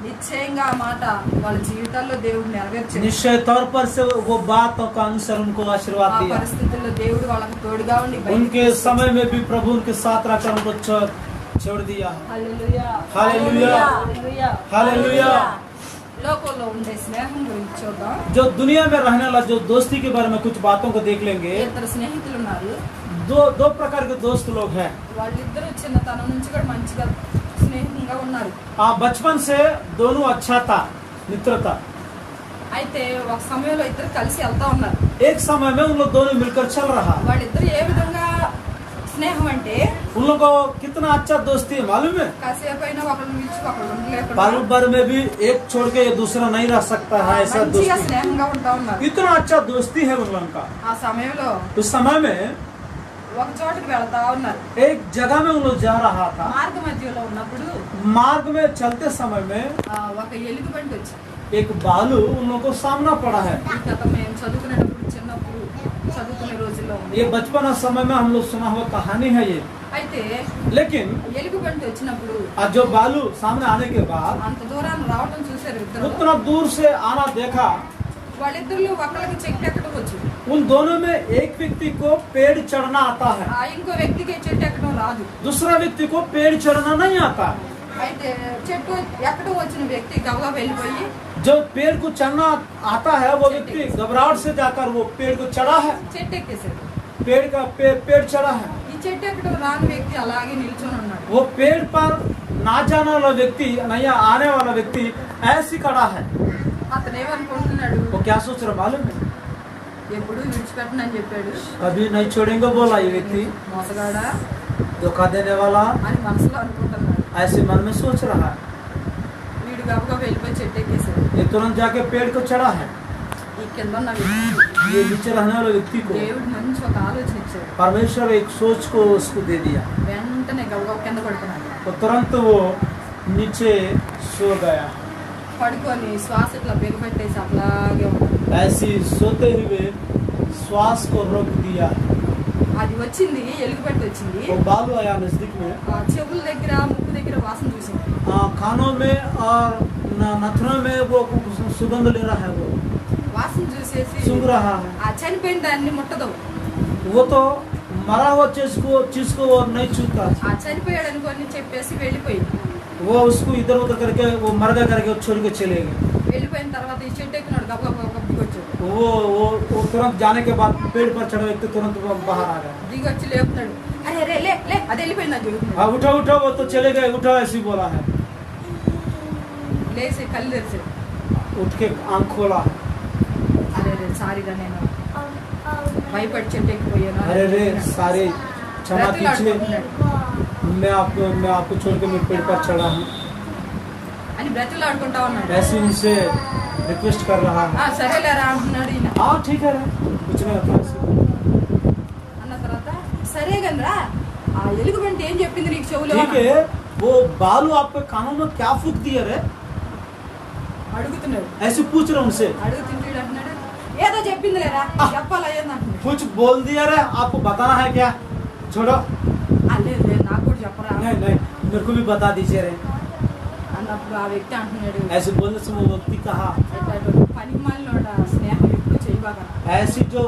Speaker 4: నిశ్చయంగా ఆ మాట వాళ్ళ జీవితాల్లో దేవుడు నెరవేర్చాడు.
Speaker 2: निश्चय तौर पर से वो बातों का अनुसार उनको
Speaker 4: ఆ
Speaker 2: आशीर्वाद दिया।
Speaker 4: పరిస్థితుల్లో దేవుడు వాళ్ళకి తోడుగా ఉండి
Speaker 2: उनके समय में भी प्रभु उनके साथ रहकर उनको छोड़ दिया।
Speaker 4: హల్లెలూయా.
Speaker 2: हालेलुया।
Speaker 4: హల్లెలూయా.
Speaker 2: हालेलुया।
Speaker 4: లోకంలో ఉండే స్నేహం గురించి చూద్దాం.
Speaker 2: जो दुनिया में रहने वाला जो दोस्ती के बारे में कुछ बातों को देख लेंगे।
Speaker 4: ఇద్దరు స్నేహితులు ఉన్నారు.
Speaker 2: दो प्रकार के दोस्त लोग हैं।
Speaker 4: వాళ్ళిద్దరూ చిన్నతనం నుంచి కూడా మంచిగా స్నేహంగా ఉన్నారు.
Speaker 2: बचपन से दोनों अच्छा था, मित्रता।
Speaker 4: అయితే ఒక సమయంలో ఇద్దరు కలిసి వెళ్తా ఉన్నారు.
Speaker 2: एक समय में उन लोग दोनों मिलकर चल रहा।
Speaker 4: వాళ్ళిద్దరు ఏ విధంగా స్నేహం అంటే
Speaker 2: उन लोग को कितना अच्छा दोस्ती है मालूम है?
Speaker 4: కాసేపు అయినా ఒకరిని మించి ఒకరు ఉండలేకుండా
Speaker 2: पल भर में भी एक छोड़ के ये दूसरा नहीं रह सकता है, ऐसा
Speaker 4: మంచిగా
Speaker 2: दोस्ती।
Speaker 4: స్నేహంగా ఉంటా ఉన్నారు.
Speaker 2: इतना अच्छा दोस्ती है उन लोगों का।
Speaker 4: ఆ సమయంలో
Speaker 2: उस समय में
Speaker 4: ఒక చోటుకి వెళ్తా ఉన్నారు.
Speaker 2: एक जगह में उन लोग जा रहा था।
Speaker 4: మార్గ మధ్యలో ఉన్నప్పుడు
Speaker 2: मार्ग में चलते समय में
Speaker 4: ఒక ఎలుగుబంటి వచ్చింది.
Speaker 2: एक भालू उन लोगों को सामना पड़ा है।
Speaker 4: ఈ కథ మేము చదువుకునేటప్పుడు చిన్నప్పుడు చదువుకునే రోజుల్లో ఉంది.
Speaker 2: ये बचपन समय में हम लोग सुना हुआ कहानी है ये।
Speaker 4: అయితే
Speaker 2: लेकिन
Speaker 4: ఎలుగుబంటి వచ్చినప్పుడు
Speaker 2: आज जो भालू सामने आने के बाद
Speaker 4: అంత దూరాన్ని రావడం చూసారు ఇద్దరు.
Speaker 2: उतना दूर से आना देखा,
Speaker 4: వాళ్ళిద్దరు ఒకళ్ళకి చెట్టు ఎక్కడం వచ్చు.
Speaker 2: उन दोनों में एक व्यक्ति को पेड़ चढ़ना आता है,
Speaker 4: ఇంకో వ్యక్తికి చెట్టు ఎక్కడం రాదు.
Speaker 2: दूसरा व्यक्ति को पेड़ चढ़ना नहीं आता।
Speaker 4: అయితే చెట్టు ఎక్కడం వచ్చిన వ్యక్తి గబగబా వెళ్ళిపోయి
Speaker 2: जो पेड़ को चढ़ना आता है वो व्यक्ति घबराहट से जाकर वो पेड़ को चढ़ा है,
Speaker 4: చెట్టు ఎక్కేశాడు.
Speaker 2: पेड़ चढ़ा है।
Speaker 4: ఈ చెట్టు ఎక్కడం రాని వ్యక్తి అలాగే నిల్చొని ఉన్నాడు.
Speaker 2: वो पेड़ पर ना जाने वाला व्यक्ति, नहीं आने वाला व्यक्ति ऐसे खड़ा है।
Speaker 4: అతను ఏమనుకుంటున్నాడు,
Speaker 2: वो क्या सोच रहा मालूम है?
Speaker 4: ఎప్పుడు విడిచిపెట్టనని చెప్పాడు.
Speaker 2: कभी नहीं छोड़ेंगे बोला ये व्यक्ति,
Speaker 4: మోసగాడా
Speaker 2: धोखा देने वाला,
Speaker 4: అని మనసులో అనుకుంటున్నాడు.
Speaker 2: ऐसे मन में सोच रहा है।
Speaker 4: వీడు గబగబా వెళ్ళిపోయి చెట్టు ఎక్కేశాడు.
Speaker 2: ये तुरंत जाके पेड़ को चढ़ा है।
Speaker 4: ఈ కింద ఉన్న వ్యక్తి
Speaker 2: ये नीचे रहने वाले व्यक्ति को
Speaker 4: దేవుడు మంచి ఒక ఆలోచన ఇచ్చాడు.
Speaker 2: परमेश्वर एक सोच को उसको दे दिया।
Speaker 4: వెంటనే గబగబా కింద పడుకున్నాడు.
Speaker 2: तो तुरंत वो नीचे सो गया।
Speaker 4: పడుకొని శ్వాస ఇట్లా బిగపెట్టేసి అట్లాగే ఉన్నాడు.
Speaker 2: ऐसी सोते हुए श्वास को रोक दिया।
Speaker 4: అది వచ్చింది, ఎలుగుబంటి వచ్చింది.
Speaker 2: वो बालू आया नजदीक में,
Speaker 4: చెవుల దగ్గర ముక్కు దగ్గర వాసన చూసింది.
Speaker 2: कानों में और नथनों में वो सुगंध ले रहा है, वो
Speaker 4: వాసన చూసేసి
Speaker 2: सूंघ रहा है।
Speaker 4: ఆ చనిపోయిన దాన్ని ముట్టదు.
Speaker 2: वो तो मरा हुआ चीज को वो नहीं छूता।
Speaker 4: ఆ చనిపోయాడు అనుకొని చెప్పేసి వెళ్ళిపోయింది.
Speaker 2: वो उसको इधर उधर करके वो मर गया करके वो छोड़ के चले गए।
Speaker 4: వెళ్ళిపోయిన తర్వాత ఈ చెట్టు ఎక్కినాడు, గబగబా దిగొచ్చాడు.
Speaker 2: वो तुरंत जाने के बाद पेड़ पर चढ़ा व्यक्ति तुरंत वो बाहर आ गया।
Speaker 4: దిగొచ్చి లేపుతున్నాడు. అరే రే లే లే అది వెళ్ళిపోయింది అని చెబుతున్నాడు.
Speaker 2: हाँ उठो उठो, वो तो चले गए, उठो ऐसे बोला है।
Speaker 4: లేచి కళ్ళు తెరిచాడు.
Speaker 2: उठ के आंख खोला है।
Speaker 4: అరే రే సారీగా నేను భయపడి చెట్టు ఎక్కిపోయాను.
Speaker 2: अरे रे सारे क्षमा कीजिए,
Speaker 4: బ్రతిలాడుకుంటున్నాడు
Speaker 2: मैं आपको छोड़ के मैं पेड़ पर चढ़ा हूँ,
Speaker 4: అని బ్రతిలాడుకుంటా ఉన్నాడు.
Speaker 2: ऐसे उनसे रिक्वेस्ट कर रहा है।
Speaker 4: సరేలేరా అంటున్నాడు ఈయన.
Speaker 2: हाँ ठीक है, कुछ नहीं होता ऐसे।
Speaker 4: అన్న తర్వాత సరే గంద్రా ఆ ఎలుగుబంటి ఏం చెప్పింది నీకు చెవులో
Speaker 2: ठीक है, वो बालू आपके कानों में क्या फूक दिया रे?
Speaker 4: అడుగుతున్నాడు.
Speaker 2: ऐसे पूछ रहे उनसे,
Speaker 4: అడుగుతుంటాడు అంటున్నాడు, ఏదో చెప్పింది లేరా చెప్పాలా ఏంది అంటున్నాడు.
Speaker 2: कुछ बोल दिया रे, आपको बताना है क्या? छोड़ो,
Speaker 4: లేదు లేదు నాకు కూడా చెప్పరా
Speaker 2: नहीं मेरे को भी बता दीजिए रे।
Speaker 4: అన్నప్పుడు ఆ వ్యక్తి అంటున్నాడు,
Speaker 2: ऐसे बोलने से वो व्यक्ति कहा,
Speaker 4: పనికి మాలినోడ స్నేహం ఎప్పుడు చేయబాగా.
Speaker 2: ऐसी जो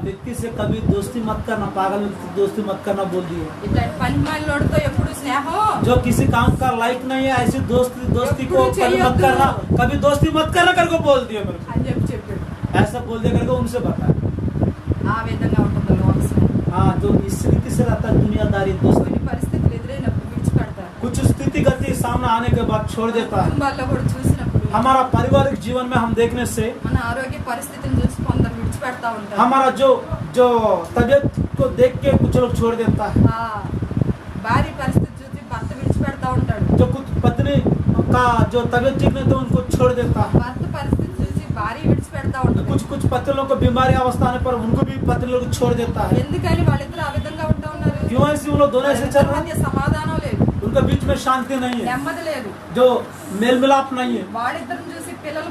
Speaker 2: व्यक्ति से कभी दोस्ती मत करना, पागल व्यक्ति से दोस्ती मत करना बोल दिए।
Speaker 4: ఇట్లాంటి పనికి మాలినోడితో ఎప్పుడు స్నేహం
Speaker 2: जो किसी काम का लायक नहीं है, ऐसी दोस्ती को
Speaker 4: एप्पू
Speaker 2: कभी मत
Speaker 4: चाहिए
Speaker 2: करना,
Speaker 4: तो।
Speaker 2: कभी दोस्ती मत करना करके बोल दिया मेरे
Speaker 4: అని చెప్పాడు.
Speaker 2: को। ऐसा बोल दिया करके उनसे बता।
Speaker 4: ఆ విధంగా ఉంటుంది లోక స్నేహం.
Speaker 2: हाँ, जो इस रीति से रहता है दुनियादारी दोस्त,
Speaker 4: కొన్ని పరిస్థితులు ఎదురైనప్పుడు విడిచిపెడతారు.
Speaker 2: कुछ स्थिति गति सामने आने के बाद छोड़ देता है।
Speaker 4: కుటుంబాల్లో కూడా చూసినప్పుడు
Speaker 2: हमारा पारिवारिक जीवन में हम देखने से
Speaker 4: మన ఆరోగ్య పరిస్థితిని చూసి కొందరు విడిచిపెడతా ఉంటారు.
Speaker 2: हमारा जो तबियत को देख के कुछ लोग छोड़ देता है।
Speaker 4: ఆ భార్య పరిస్థితి చూసి భర్త విడిచిపెడతా ఉంటాడు.
Speaker 2: जो कुछ पत्नी का जो तबियत ठीक नहीं तो उनको छोड़ देता है।
Speaker 4: భర్త పరిస్థితి చూసి భార్య విడిచిపెడతా ఉంటుంది.
Speaker 2: कुछ पत्नियों को बीमारी अवस्था आने पर उनको भी पत्नी लोग छोड़ देता है।
Speaker 4: ఎందుకని వాళ్ళిద్దరు ఆ విధంగా ఉంటా ఉన్నారు?
Speaker 2: क्यों ऐसे वो लोग दोनों ऐसे चल रहे
Speaker 4: మధ్య సమాధానం లేదు,
Speaker 2: हैं? उनके बीच में शांति नहीं है,
Speaker 4: నెమ్మది లేదు.
Speaker 2: जो मेल मिलाप नहीं है।
Speaker 4: వాళ్ళిద్దరిని చూసి పిల్లలు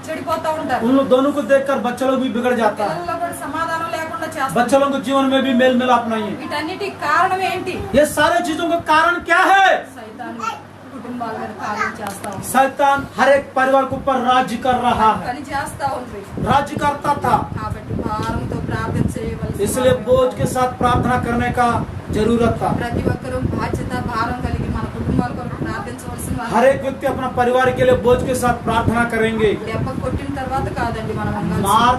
Speaker 4: చెడిపోతా ఉంటారు.
Speaker 2: उन लोग दोनों को देखकर बच्चा लोग भी बिगड़ जाता है।
Speaker 4: పిల్లల్లో కూడా సమాధానం లేకుండా చేస్తారు.
Speaker 2: बच्चा लोगों के जीवन में भी मेल मिलाप नहीं है।
Speaker 4: వీటన్నిటికి కారణం ఏంటి?
Speaker 2: ये सारे चीजों का कारण क्या है?
Speaker 4: సైతాను కుటుంబాల మీద కార్యం చేస్తా ఉంది.
Speaker 2: शैतान हर एक परिवार के ऊपर राज्य कर रहा है,
Speaker 4: పని చేస్తా ఉంది.
Speaker 2: राज्य करता था।
Speaker 4: కాబట్టి భారంతో ప్రార్థన చేయవలసి
Speaker 2: इसलिए बोझ के साथ प्रार्थना करने का जरूरत था।
Speaker 4: ప్రతి ఒక్కరూ బాధ్యత భారం కలిగి మన కుటుంబాల కొరకు ప్రార్థించవలసిన వారు.
Speaker 2: हर एक व्यक्ति अपना परिवार के लिए बोझ के साथ प्रार्थना करेंगे।
Speaker 4: దెబ్బ కొట్టిన తర్వాత కాదండి మనం ఉండాల్సింది.
Speaker 2: मार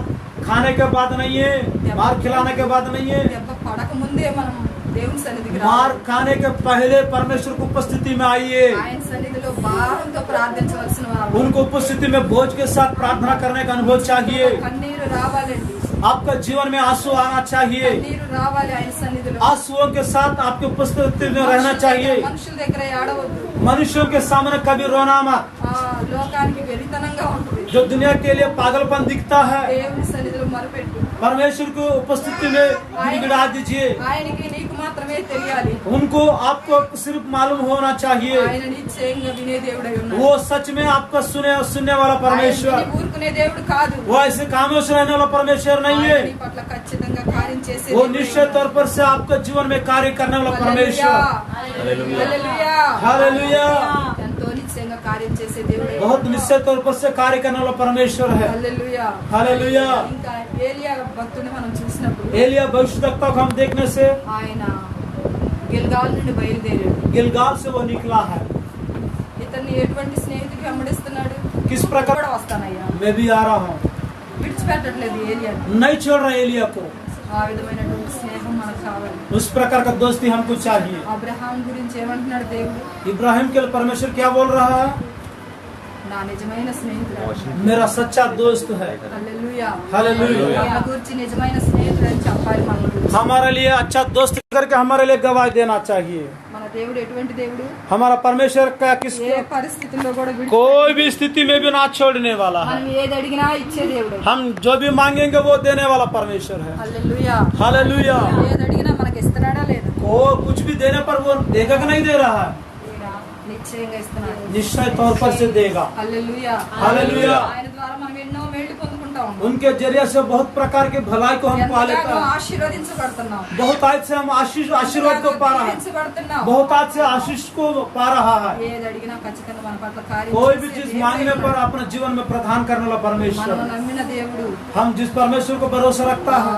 Speaker 2: खाने के बाद नहीं है, मार खिलाने के बाद नहीं है,
Speaker 4: దెబ్బ పడక ముందే మనం దేవుని సన్నిధికి
Speaker 2: मार
Speaker 4: రావాలి.
Speaker 2: खाने के पहले परमेश्वर की उपस्थिति में आइए।
Speaker 4: ఆయన సన్నిధిలో భారంతో ప్రార్థించవలసిన వారు.
Speaker 2: उनको उपस्थिति में बोझ के साथ प्रार्थना करने का अनुभव चाहिए।
Speaker 4: కన్నీరు రావాలండి.
Speaker 2: आपका जीवन में आंसू आना चाहिए।
Speaker 4: కన్నీరు రావాలి ఆయన సన్నిధిలో.
Speaker 2: आंसुओं के साथ आपकी उपस्थिति में रहना चाहिए।
Speaker 4: మనుషుల దగ్గర ఏడవద్దు.
Speaker 2: मनुष्यों के सामने कभी रोना मत।
Speaker 4: లోకానికి వెరితనంగా ఉంటుంది.
Speaker 2: जो दुनिया के लिए पागलपन दिखता है,
Speaker 4: దేవుని సన్నిధిలో మొరపెట్టు.
Speaker 2: परमेश्वर को उपस्थिति में गिड़गिड़ा दीजिए।
Speaker 4: ఆయనకి నీకు మాత్రమే తెలియాలి.
Speaker 2: उनको आपको सिर्फ मालूम होना चाहिए।
Speaker 4: ఆయన నిశ్చయంగా వినే దేవుడై ఉన్నాడు.
Speaker 2: वो सच में आपका सुनने वाला
Speaker 4: ఆయన
Speaker 2: परमेश्वर,
Speaker 4: విని ఊరుకునే దేవుడు కాదు.
Speaker 2: वो ऐसे खामोश रहने वाला परमेश्वर नहीं
Speaker 4: ఆయన
Speaker 2: है।
Speaker 4: నీ పట్ల ఖచ్చితంగా కార్యం చేసే
Speaker 2: वो
Speaker 4: దేవుడై
Speaker 2: निश्चित तौर
Speaker 4: ఉన్నాడు.
Speaker 2: पर से आपके जीवन में कार्य करने वाला परमेश्वर।
Speaker 1: हालेलुया।
Speaker 4: హల్లెలూయా.
Speaker 2: हालेलुया।
Speaker 4: ఎంతో నిశ్చయంగా కార్యం చేసే దేవుడై
Speaker 2: बहुत निश्चित तौर पर से कार्य करने वाला परमेश्वर है।
Speaker 4: హల్లెలూయా.
Speaker 2: हालेलुया।
Speaker 4: ఇంకా ఏలియా భక్తుని మనం చూసినప్పుడు
Speaker 2: एलिया भविष्यवक्ता को हम देखने से
Speaker 4: ఆయన గిల్గాల్ నుండి బయలుదేరాడు.
Speaker 2: गिलगाल से वो निकला है।
Speaker 4: ఇతన్ని ఎటువంటి స్నేహితుడికి వెంబడిస్తున్నాడు?
Speaker 2: किस प्रकार
Speaker 4: కూడా వస్తానయ్యా.
Speaker 2: मैं भी आ रहा हूँ,
Speaker 4: విడిచిపెట్టట్లేదు ఏలియాని.
Speaker 2: नहीं छोड़ रहा एलिया को।
Speaker 4: ఆ విధమైనటువంటి స్నేహం మనకు కావాలి.
Speaker 2: उस प्रकार का दोस्ती हमको चाहिए।
Speaker 4: అబ్రహాం గురించి ఏమంటున్నాడు దేవుడు?
Speaker 2: इब्राहिम के लिए परमेश्वर क्या बोल रहा है?
Speaker 4: నా నిజమైన స్నేహితుడు.
Speaker 2: मेरा सच्चा दोस्त है।
Speaker 4: హల్లెలూయా.
Speaker 2: हालेलुया।
Speaker 4: మన గురించి నిజమైన స్నేహితుడు అని చెప్పాలి మన గురించి.
Speaker 2: हमारे लिए अच्छा दोस्त करके हमारे लिए गवाही देना चाहिए।
Speaker 4: మన దేవుడు ఎటువంటి దేవుడు?
Speaker 2: हमारा परमेश्वर का किस
Speaker 4: ఏ పరిస్థితుల్లో కూడా
Speaker 2: कोई भी स्थिति में भी ना छोड़ने वाला है।
Speaker 4: మనం ఏది అడిగినా ఇచ్చే దేవుడు.
Speaker 2: हम जो भी मांगेंगे वो देने वाला परमेश्वर है।
Speaker 4: హల్లెలూయా.
Speaker 2: हालेलुया।
Speaker 4: ఏది అడిగినా మనకి ఇస్తున్నాడా లేదా?
Speaker 2: वो कुछ भी देने पर वो देगा कि नहीं दे रहा है?
Speaker 4: నిశ్చయంగా ఇస్తున్నాడు.
Speaker 2: निश्चय तौर पर से देगा।
Speaker 4: హల్లెలూయా.
Speaker 2: हालेलुया।
Speaker 4: ఆయన ద్వారా మనం ఎన్నో మేళ్ళు పొందుకుంటా ఉన్నాం.
Speaker 2: उनके जरिए से बहुत प्रकार के भलाई को हम पा लेता
Speaker 4: ఎంతగానో
Speaker 2: है।
Speaker 4: ఆశీర్వదించబడుతున్నాం.
Speaker 2: बहुत आज से हम आशीर्वाद को पा रहा है।
Speaker 4: దీవించబడుతున్నాం.
Speaker 2: बहुत आज से आशीष को पा रहा है।
Speaker 4: ఏది అడిగినా ఖచ్చితంగా మన పట్ల కార్యం
Speaker 2: कोई भी
Speaker 4: చేసే
Speaker 2: चीज
Speaker 4: దేవుడే
Speaker 2: मांगने पर
Speaker 4: ఉన్నాడు.
Speaker 2: अपने जीवन में प्रदान करने वाला
Speaker 4: మనం
Speaker 2: परमेश्वर।
Speaker 4: నమ్మిన దేవుడు
Speaker 2: हम जिस परमेश्वर को भरोसा रखता है,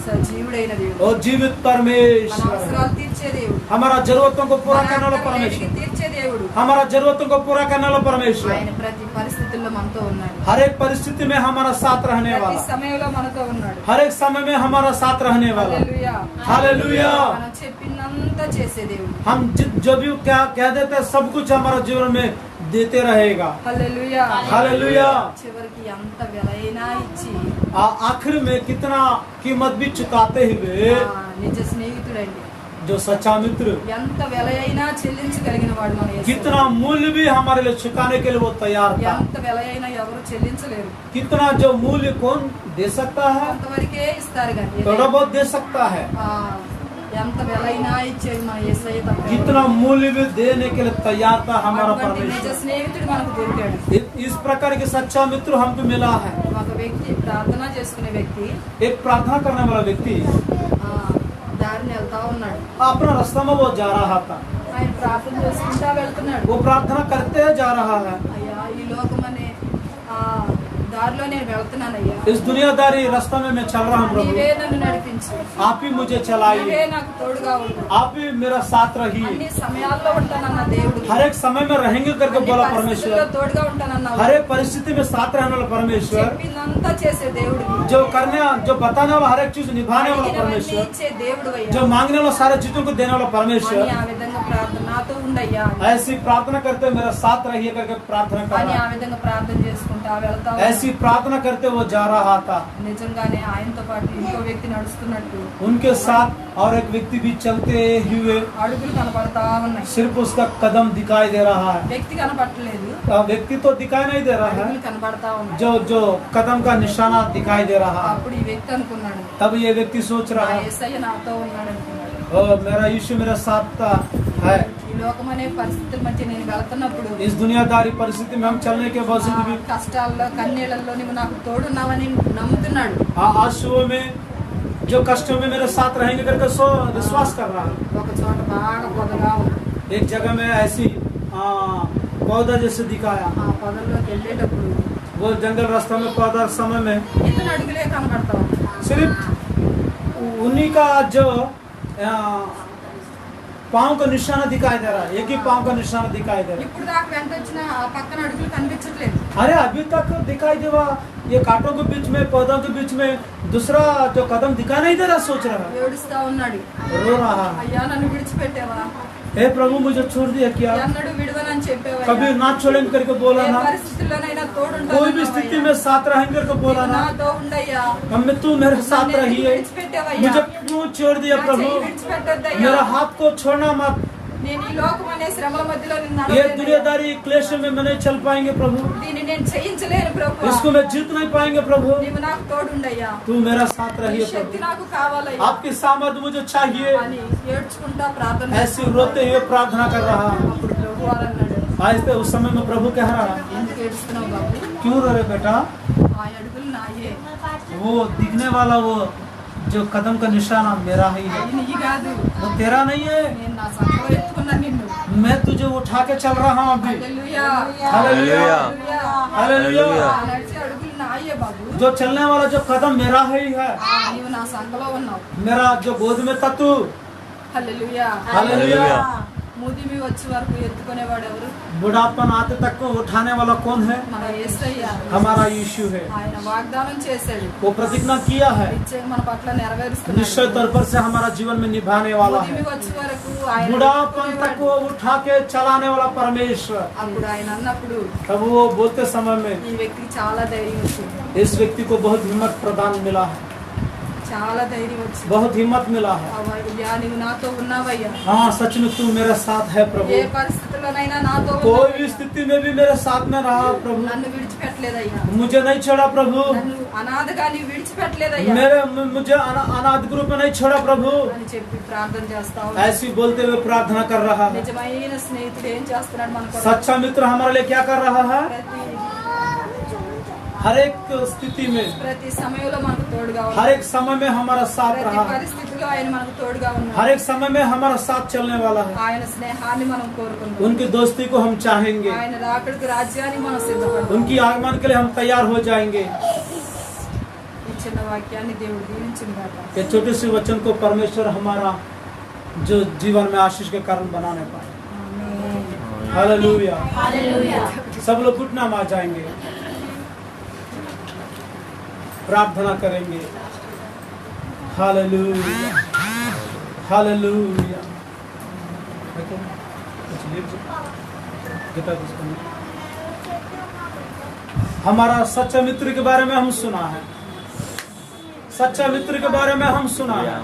Speaker 4: సజీవుడైన దేవుడు.
Speaker 2: और जीवित
Speaker 4: మన
Speaker 2: परमेश्वर,
Speaker 4: అవసరాలు తీర్చే దేవుడు.
Speaker 2: हमारा जरूरतों को पूरा
Speaker 4: మన
Speaker 2: करने वाला
Speaker 4: ఆకలిని
Speaker 2: परमेश्वर,
Speaker 4: తీర్చే దేవుడు.
Speaker 2: हमारा जरूरतों को पूरा करने वाला परमेश्वर,
Speaker 4: ఆయన ప్రతి పరిస్థితుల్లో మనతో ఉన్నాడు.
Speaker 2: हर एक परिस्थिति में हमारा साथ रहने
Speaker 4: ప్రతి
Speaker 2: वाला,
Speaker 4: సమయంలో మనతో ఉన్నాడు.
Speaker 2: हर एक समय में हमारा साथ रहने वाला।
Speaker 4: హల్లెలూయా.
Speaker 2: हालेलुया।
Speaker 4: మనం చెప్పినంత చేసే దేవుడు.
Speaker 2: हम जो भी क्या कह देते हैं सब कुछ हमारा जीवन में देते रहेगा।
Speaker 4: హల్లెలూయా.
Speaker 2: हालेलुया।
Speaker 4: చివరికి ఎంత వెలైనా ఇచ్చి
Speaker 2: आखिर में कितना कीमत भी चुकाते हुए
Speaker 4: నిజ స్నేహితుడండి.
Speaker 2: जो सच्चा मित्र,
Speaker 4: ఎంత వెల అయినా చెల్లించగలిగిన వాడు మన యేసు.
Speaker 2: कितना मूल्य भी हमारे लिए चुकाने के लिए वो तैयार था।
Speaker 4: ఎంత వెల అయినా ఎవరు చెల్లించలేరు.
Speaker 2: कितना जो मूल्य कौन दे सकता है?
Speaker 4: అంతవరకే ఇస్తారు కానీ
Speaker 2: थोड़ा बहुत दे सकता है।
Speaker 4: ఎంత వెల అయినా ఇచ్చేది మన యేసయ్య తప్ప.
Speaker 2: कितना मूल्य भी देने के लिए तैयार था हमारा
Speaker 4: అటువంటి నిజ
Speaker 2: परमेश्वर।
Speaker 4: స్నేహితుడు మనకు దొరికాడు.
Speaker 2: इस प्रकार के सच्चा मित्र हमको मिला है।
Speaker 4: ఒక వ్యక్తి ప్రార్థన చేసుకునే వ్యక్తి
Speaker 2: एक प्रार्थना करने वाला व्यक्ति
Speaker 4: దారిని వెళ్తా ఉన్నాడు.
Speaker 2: अपना रास्ता में वो जा रहा था,
Speaker 4: ఆయన ప్రార్థన చేసుకుంటా వెళ్తున్నాడు.
Speaker 2: वो प्रार्थना करते जा रहा है।
Speaker 4: అయ్యా ఈ లోకం అనే దారిలో నేను వెళ్తున్నానయ్యా.
Speaker 2: इस दुनियादारी रास्ता में मैं चल रहा हूँ प्रभु,
Speaker 4: నీవే నన్ను నడిపించు.
Speaker 2: आप ही मुझे
Speaker 4: నీవే
Speaker 2: चलाइए,
Speaker 4: నాకు తోడుగా ఉండు.
Speaker 2: आप ही मेरा साथ रहिए।
Speaker 4: అన్ని సమయాల్లో ఉంటానన్న దేవుడు.
Speaker 2: हर एक समय में रहेंगे करके
Speaker 4: అన్ని
Speaker 2: बोला
Speaker 4: పరిస్థితుల్లో
Speaker 2: परमेश्वर।
Speaker 4: తోడుగా ఉంటానన్నావు.
Speaker 2: हर एक परिस्थिति में साथ रहने वाला परमेश्वर,
Speaker 4: చెప్పిందంతా చేసే దేవుడు.
Speaker 2: जो करने जो बताने वाला हर एक चीज निभाने वाला परमेश्वर,
Speaker 4: ఇచ్చే దేవుడు అయ్యా.
Speaker 2: जो मांगने वाला सारे चीजों को देने वाला
Speaker 4: అని
Speaker 2: परमेश्वर।
Speaker 4: ఆ విధంగా ప్రార్థన నాతో ఉండయ్యా
Speaker 2: ऐसी प्रार्थना करते मेरा साथ रहिए करके प्रार्थना कर
Speaker 4: అని
Speaker 2: रहा
Speaker 4: ఆ
Speaker 2: है।
Speaker 4: విధంగా ప్రార్థన చేసుకుంటా వెళ్తా
Speaker 2: ऐसी प्रार्थना करते वो जा रहा था।
Speaker 4: నిజంగానే ఆయనతో పాటు ఇంకో వ్యక్తి నడుస్తున్నట్టు
Speaker 2: उनके साथ और एक व्यक्ति भी चलते हुए,
Speaker 4: అడుగులు కనపడతా ఉన్నాయి.
Speaker 2: सिर्फ उसका कदम दिखाई दे रहा है।
Speaker 4: వ్యక్తి కనపడలేదు,
Speaker 2: व्यक्ति तो दिखाई नहीं दे रहा है,
Speaker 4: అడుగులు కనపడతా ఉన్నాయి.
Speaker 2: जो जो कदम का निशाना दिखाई दे रहा है।
Speaker 4: అప్పుడు ఈ వ్యక్తి అనుకున్నాడు,
Speaker 2: तब ये व्यक्ति सोच
Speaker 4: నా
Speaker 2: रहा है,
Speaker 4: యేసయ్య నాతో ఉన్నాడు అనుకున్నాడు.
Speaker 2: मेरा यीशु मेरा साथ है।
Speaker 4: ఈ లోకం అనే పరిస్థితుల మధ్య నేను వెళ్తున్నప్పుడు
Speaker 2: इस दुनियादारी परिस्थिति में हम चलने के बावजूद भी
Speaker 4: కష్టాల్లో కన్నీళ్ళల్లో నువ్వు నాకు తోడున్నావని నమ్ముతున్నాడు.
Speaker 2: आंसुओं में जो कष्टों में मेरे साथ रहेंगे करके सो विश्वास कर रहा है।
Speaker 4: ఒక చోట బాగా పొదగా ఉంది.
Speaker 2: एक जगह में ऐसी पौधा जैसे दिखाया,
Speaker 4: ఆ పొదల్లోకి వెళ్ళేటప్పుడు
Speaker 2: वो जंगल रास्ता में पौधा समय में
Speaker 4: ఇతను అడుగులే కనపడతా ఉంది.
Speaker 2: सिर्फ उन्हीं का जो पाँव का निशाना दिखाई दे रहा है, एक ही पाँव का निशाना दिखाई दे रहा
Speaker 4: ఇప్పుడు దాకా వెంట వచ్చిన ఆ పక్కన అడుగులు కనిపించట్లేదు.
Speaker 2: है। अरे अभी तक दिखाई देवा, ये कांटों के बीच में, पौधों के बीच में दूसरा जो कदम दिखाई नहीं दे रहा, सोच रहा है,
Speaker 4: ఏడుస్తా ఉన్నాడు.
Speaker 2: रो रहा है।
Speaker 4: అయ్యా నన్ను విడిచిపెట్టావా,
Speaker 2: हे प्रभु मुझे छोड़ दिया क्या,
Speaker 4: ఎన్నడూ విడవనని చెప్పావా,
Speaker 2: कभी ना छोड़ेंगे करके बोला
Speaker 4: ఏ
Speaker 2: ना,
Speaker 4: పరిస్థితుల్లోనైనా తోడుంటాను,
Speaker 2: कोई भी स्थिति में साथ रहेंगे करके बोला ना,
Speaker 4: నాతో ఉండయ్యా,
Speaker 2: हमें तू मेरे साथ रही है,
Speaker 4: విడిచిపెట్టావయ్యా,
Speaker 2: मुझे क्यों छोड़ दिया
Speaker 4: నా
Speaker 2: प्रभु,
Speaker 4: చెయ్యి విడిచిపెట్టొద్దయ్యా.
Speaker 2: मेरा हाथ को छोड़ना मत,
Speaker 4: నేను ఈ లోకం అనే శ్రమల మధ్యలో నిన్ను
Speaker 2: ये
Speaker 4: నడవలేనయ్యా.
Speaker 2: दुनियादारी क्लेश में मैं नहीं चल पाएंगे प्रभु,
Speaker 4: దీన్ని నేను చేయించలేను ప్రభు,
Speaker 2: इसको मैं जीत नहीं पाएंगे प्रभु,
Speaker 4: నీవు నాకు తోడుండయ్యా,
Speaker 2: तू मेरा साथ
Speaker 4: నీ
Speaker 2: रहिए
Speaker 4: శక్తి
Speaker 2: प्रभु,
Speaker 4: నాకు కావాలయ్యా
Speaker 2: आपकी सामर्थ्य मुझे चाहिए।
Speaker 4: అని ఏడ్చుకుంటా ప్రార్థన
Speaker 2: ऐसे रोते हुए प्रार्थना कर रहा,
Speaker 4: అప్పుడు ప్రభు వారు అన్నాడు,
Speaker 2: आज उस समय में प्रभु कह रहा,
Speaker 4: ఎందుకు ఏడుస్తున్నావు బాబు,
Speaker 2: क्यों रो रहे बेटा,
Speaker 4: ఆ అడుగులు నాయే,
Speaker 2: वो दिखने वाला वो जो कदम का निशाना मेरा ही है,
Speaker 4: అవి నీ కాదు,
Speaker 2: वो तेरा नहीं है,
Speaker 4: నేను నా సంఘంలో ఎత్తుకున్నా నిన్ను.
Speaker 2: मैं तुझे उठा के चल रहा हूँ अभी।
Speaker 4: హల్లెలూయా,
Speaker 2: हालेलुया, हालेलुया।
Speaker 4: ఆ నడిచే అడుగులు నాయే బాబు,
Speaker 2: जो चलने वाला जो कदम मेरा ही है,
Speaker 4: నీవు నా సంఘంలో ఉన్నావు.
Speaker 2: मेरा जो गोद में था तू।
Speaker 4: హల్లెలూయా.
Speaker 2: हालेलुया।
Speaker 4: ముదిమి వచ్చే వరకు ఎత్తుకునేవాడు ఎవరు,
Speaker 2: बुढ़ापन आते तक को उठाने वाला कौन है,
Speaker 4: మన యేసయ్య.
Speaker 2: हमारा यीशु है,
Speaker 4: ఆయన వాగ్దానం చేశాడు,
Speaker 2: वो प्रतिज्ञा किया है,
Speaker 4: నిశ్చయం మన పట్ల
Speaker 2: निश्चय
Speaker 4: నెరవేరుస్తున్నాడు.
Speaker 2: तौर पर से हमारा जीवन में निभाने वाला
Speaker 4: ముదిమి
Speaker 2: है,
Speaker 4: వచ్చే వరకు ఆయన
Speaker 2: बुढ़ापन तक
Speaker 4: ఎత్తుకునేవాడు.
Speaker 2: वो उठा के चलाने वाला परमेश्वर।
Speaker 4: అప్పుడు ఆయన అన్నప్పుడు
Speaker 2: तब वो बोलते समय में
Speaker 4: ఈ వ్యక్తికి చాలా ధైర్యం వచ్చింది,
Speaker 2: इस व्यक्ति को बहुत हिम्मत प्रदान मिला है,
Speaker 4: చాలా ధైర్యం వచ్చింది.
Speaker 2: बहुत हिम्मत मिला है।
Speaker 4: అయ్యా నీవు నాతో ఉన్నావయ్యా,
Speaker 2: हाँ सच में तू मेरे साथ है प्रभु,
Speaker 4: ఏ పరిస్థితుల్లోనైనా నాతో
Speaker 2: कोई भी
Speaker 4: ఉన్నావయ్యా.
Speaker 2: स्थिति में भी मेरे साथ में रहा प्रभु,
Speaker 4: నన్ను విడిచిపెట్టలేదయ్యా,
Speaker 2: मुझे नहीं छोड़ा प्रभु,
Speaker 4: నన్ను అనాథగా నీవు విడిచిపెట్టలేదయ్యా
Speaker 2: मुझे अनाथ ग्रुप में नहीं छोड़ा प्रभु।
Speaker 4: అని చెప్పి ప్రార్థన చేస్తావు.
Speaker 2: ऐसी बोलते हुए प्रार्थना कर रहा है।
Speaker 4: నిజమైన స్నేహితుడు ఏం చేస్తున్నాడు మన కొరకు?
Speaker 2: सच्चा मित्र हमारे लिए क्या कर रहा है, हर एक स्थिति में,
Speaker 4: ప్రతి సమయంలో మనకు తోడుగా
Speaker 2: हर
Speaker 4: ఉన్నాడు,
Speaker 2: एक समय में हमारा साथ
Speaker 4: ప్రతి
Speaker 2: रहा है,
Speaker 4: పరిస్థితిలో ఆయన మనకు తోడుగా ఉన్నాడు.
Speaker 2: हर एक समय में हमारा साथ चलने वाला है।
Speaker 4: ఆయన స్నేహాన్ని మనం కోరుకుంటాం,
Speaker 2: उनकी दोस्ती को हम चाहेंगे,
Speaker 4: ఆయన రాకడికి రాజ్యాన్ని మనం సిద్ధపడతాం.
Speaker 2: उनकी आगमन के लिए हम तैयार हो जाएंगे।
Speaker 4: ఈ చిన్న వాక్యాన్ని దేవుడు దీవించిన గాక.
Speaker 2: ये छोटे से वचन को परमेश्वर हमारा जो जीवन में आशीष के कारण बनाने पाए।
Speaker 4: ఆమేన్.
Speaker 2: हालेलुया। सब लोग घुटना में आ जाएंगे, प्रार्थना करेंगे। Hallelujah, hallelujah. हमारा सच्चा मित्र के बारे में हम सुना है, सच्चा मित्र के बारे में हम सुना है।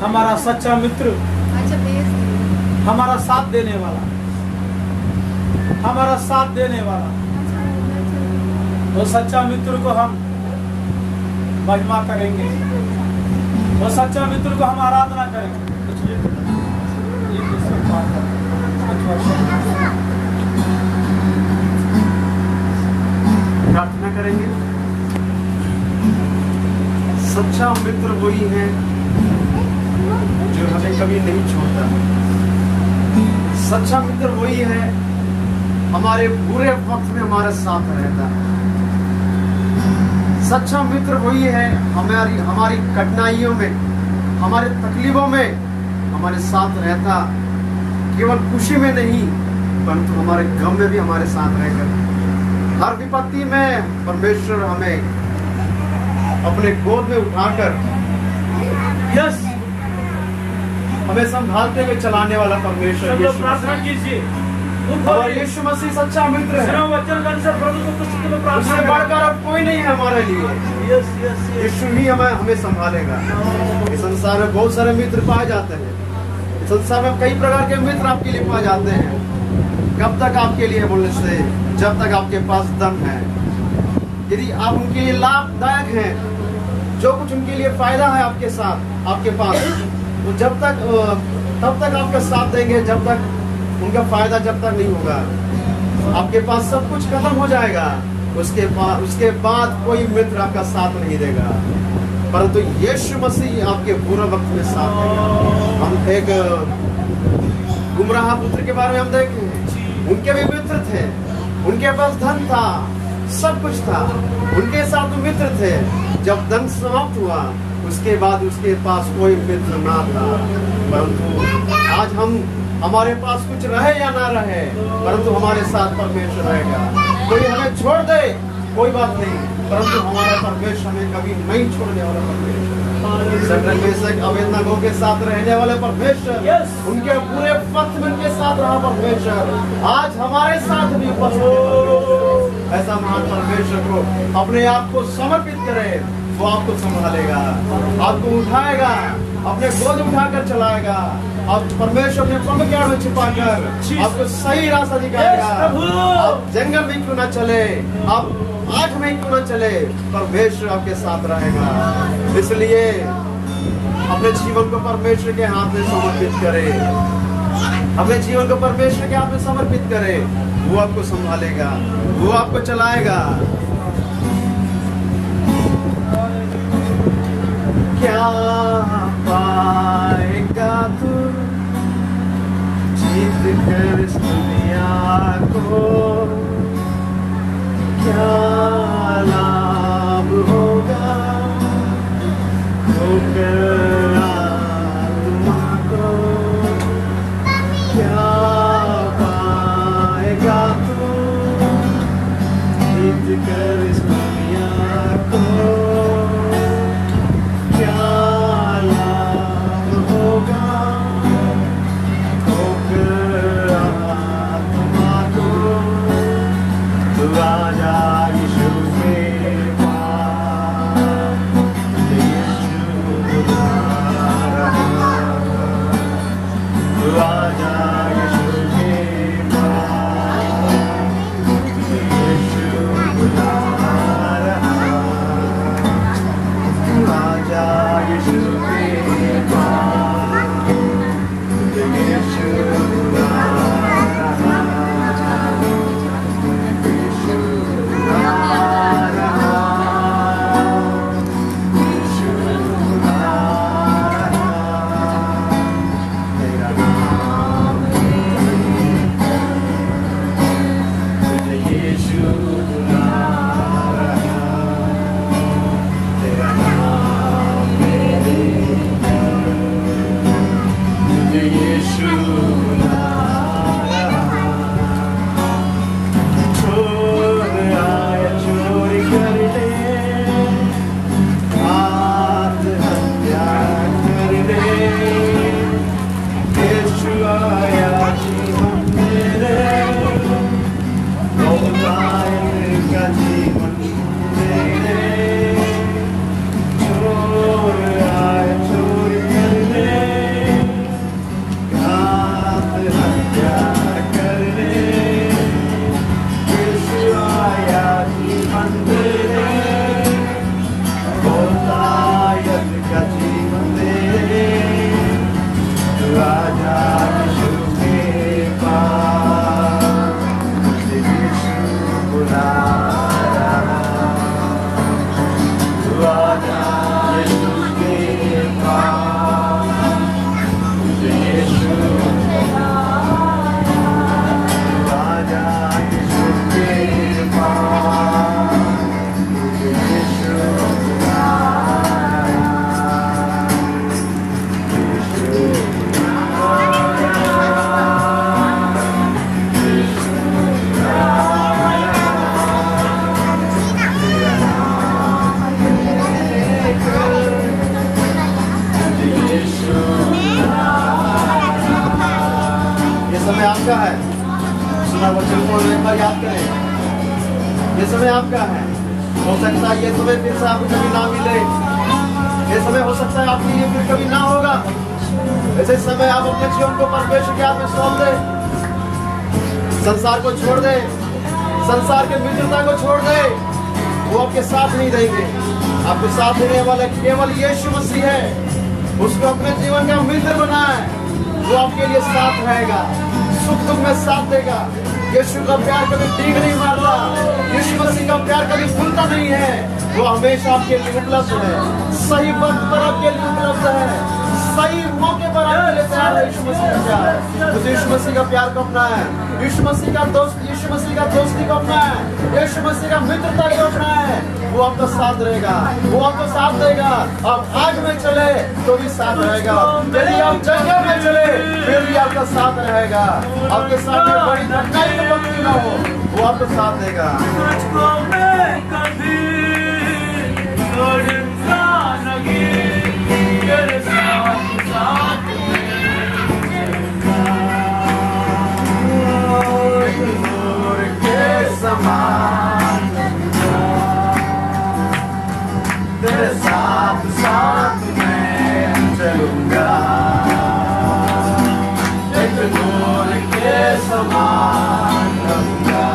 Speaker 2: हमारा सच्चा मित्र हमारा साथ देने वाला, हमारा साथ देने वाला, वो सच्चा मित्र को हम महिमा करेंगे, वो सच्चा मित्र को हम आराधना करेंगे।
Speaker 5: प्रार्थना करेंगे। सच्चा मित्र वही है जो हमें कभी नहीं छोड़ता, सच्चा मित्र वही है हमारे बुरे वक्त में हमारे साथ रहता है, सच्चा मित्र वही है हमारी कठिनाइयों में, हमारे तकलीफों में हमारे साथ रहता, केवल खुशी में नहीं परंतु हमारे गम में भी हमारे साथ रहकर हर विपत्ति में परमेश्वर हमें अपने गोद में उठाकर
Speaker 2: यस,
Speaker 5: हमें संभालते हुए चलाने वाला परमेश्वर
Speaker 2: सब लोग
Speaker 5: यीशु
Speaker 2: प्रार्थना
Speaker 5: मसीह।
Speaker 2: कीजिए।
Speaker 5: और यीशु मसीह सच्चा मित्र है,
Speaker 2: सिर्फ वचन का अनुसार प्रभु को पुस्तक में प्रार्थना
Speaker 5: उससे
Speaker 2: करें।
Speaker 5: बढ़कर अब कोई नहीं है हमारे लिए।
Speaker 2: Yes yes yes.
Speaker 5: यीशु ही हमें संभालेगा। इस संसार में बहुत सारे मित्र पाए जाते हैं, इस संसार में कई प्रकार के मित्र आपके लिए पाए जाते हैं। कब तक आपके लिए बोलने से, जब तक आपके पास दम है। यदि आप उनके लिए लाभदायक हैं, जो कुछ उनके लिए फायदा है आपके साथ, आपके पास, तो जब तक तब तक आपका साथ देंगे जब तक उनका फायदा जब तक नहीं होगा। आपके पास सब कुछ खत्म हो जाएगा, उसके बाद कोई मित्र आपका साथ नहीं देगा, परंतु यीशु मसीह आपके बुरे वक्त में साथ देगा। हम एक गुमराह पुत्र के बारे में हम देखें, उनके भी मित्र थे, उनके पास धन था, सब कुछ था, उनके साथ मित्र थे। जब धन समाप्त हुआ उसके बाद उसके पास कोई मित्र ना था, परंतु आज हमारे पास कुछ रहे या ना रहे, परंतु हमारे साथ परमेश्वर रहेगा। कोई हमें छोड़ दे कोई बात नहीं, परंतु हमारा परमेश्वर हमें कभी नहीं छोड़ने वाला परमेश्वर। शद्रक मेशक अबेदनगो के साथ रहने वाले परमेश्वर, उनके पूरे पथ में उनके साथ रहा परमेश्वर, आज हमारे साथ भी उपस्थित। ऐसा महान परमेश्वर को अपने आप को समर्पित करे, वो आपको संभालेगा, आपको उठाएगा, अपने गोद उठाकर चलाएगा। आप परमेश्वर ने पग के आड़ में छिपाकर आपको सही रास्ता दिखाएगा। आप जंगल में क्यों ना चले, आप आग में क्यों ना चले, परमेश्वर आपके साथ रहेगा। इसलिए अपने जीवन को परमेश्वर के हाथ में समर्पित करें, अपने जीवन को परमेश्वर के हाथ में समर्पित करें। वो आपको संभालेगा, वो आपको चलाएगा। क्या पाएगा तू जीत कर इस दुनिया को, क्या लाभ होगा खोकर आत्मा को, क्या पाएगा तू जीत कर इस दुनिया को, क्या लाभ होगा खोकर आत्मा को। तू आजा यीशु के पास, यीशु बुला रहा। तू आजा यीशु के पास, यीशु बुला रहा। तू आजा यीशु के पास, यीशु बुला रहा। आपका है, सुना वचन को एक बार याद करें। ये समय आपका है। हो सकता है ये समय फिर से आपको कभी ना मिले, ये समय हो सकता है आपके लिए फिर कभी ना होगा। ऐसे समय आप अपने जीवन को परमेश्वर के हाथ में सौंप दे, संसार को छोड़ दे, संसार के मित्रता को छोड़ दे। वो आपके साथ नहीं रहेंगे, आपके साथ देने वाला केवल यीशु मसीह है। उसको अपने जीवन का मित्र बनाए, वो आपके लिए साथ रहेगा, सुख दुख में साथ देगा। यीशु का प्यार कभी ठीक नहीं मारता, यीशु मसीह का प्यार कभी भूलता नहीं है। वो हमेशा आपके लिए उपलब्ध है, सही वक्त पर आपके लिए उपलब्ध है, सही मौके पर आपके लिए तैयार है। यीशु मसीह का प्यार, तो यीशु मसीह का प्यार को अपना है, यीशु मसीह का दोस्त, यीशु मसीह का दोस्ती को अपना है, यीशु मसीह का मित्रता को अपना है। वो आपका साथ रहेगा, वो आपको साथ देगा। आप आग में चले तो भी साथ रहेगा, यदि आप जंगल में चले फिर भी आपका साथ रहेगा। आपके सामने बड़ी कठिनाई की वक्त ना हो, वो आपको साथ देगा।
Speaker 2: मुझको मैं कभी छोड़ूंगा नहीं, तेरे साथ साथ
Speaker 5: नूर के समान तेरे साथ साथ मैं चलूंगा, एक नूर के समान रहूंगा।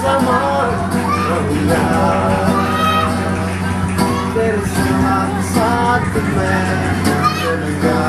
Speaker 5: समान रहूंगा, तेरे साथ साथ मैं चलूंगा।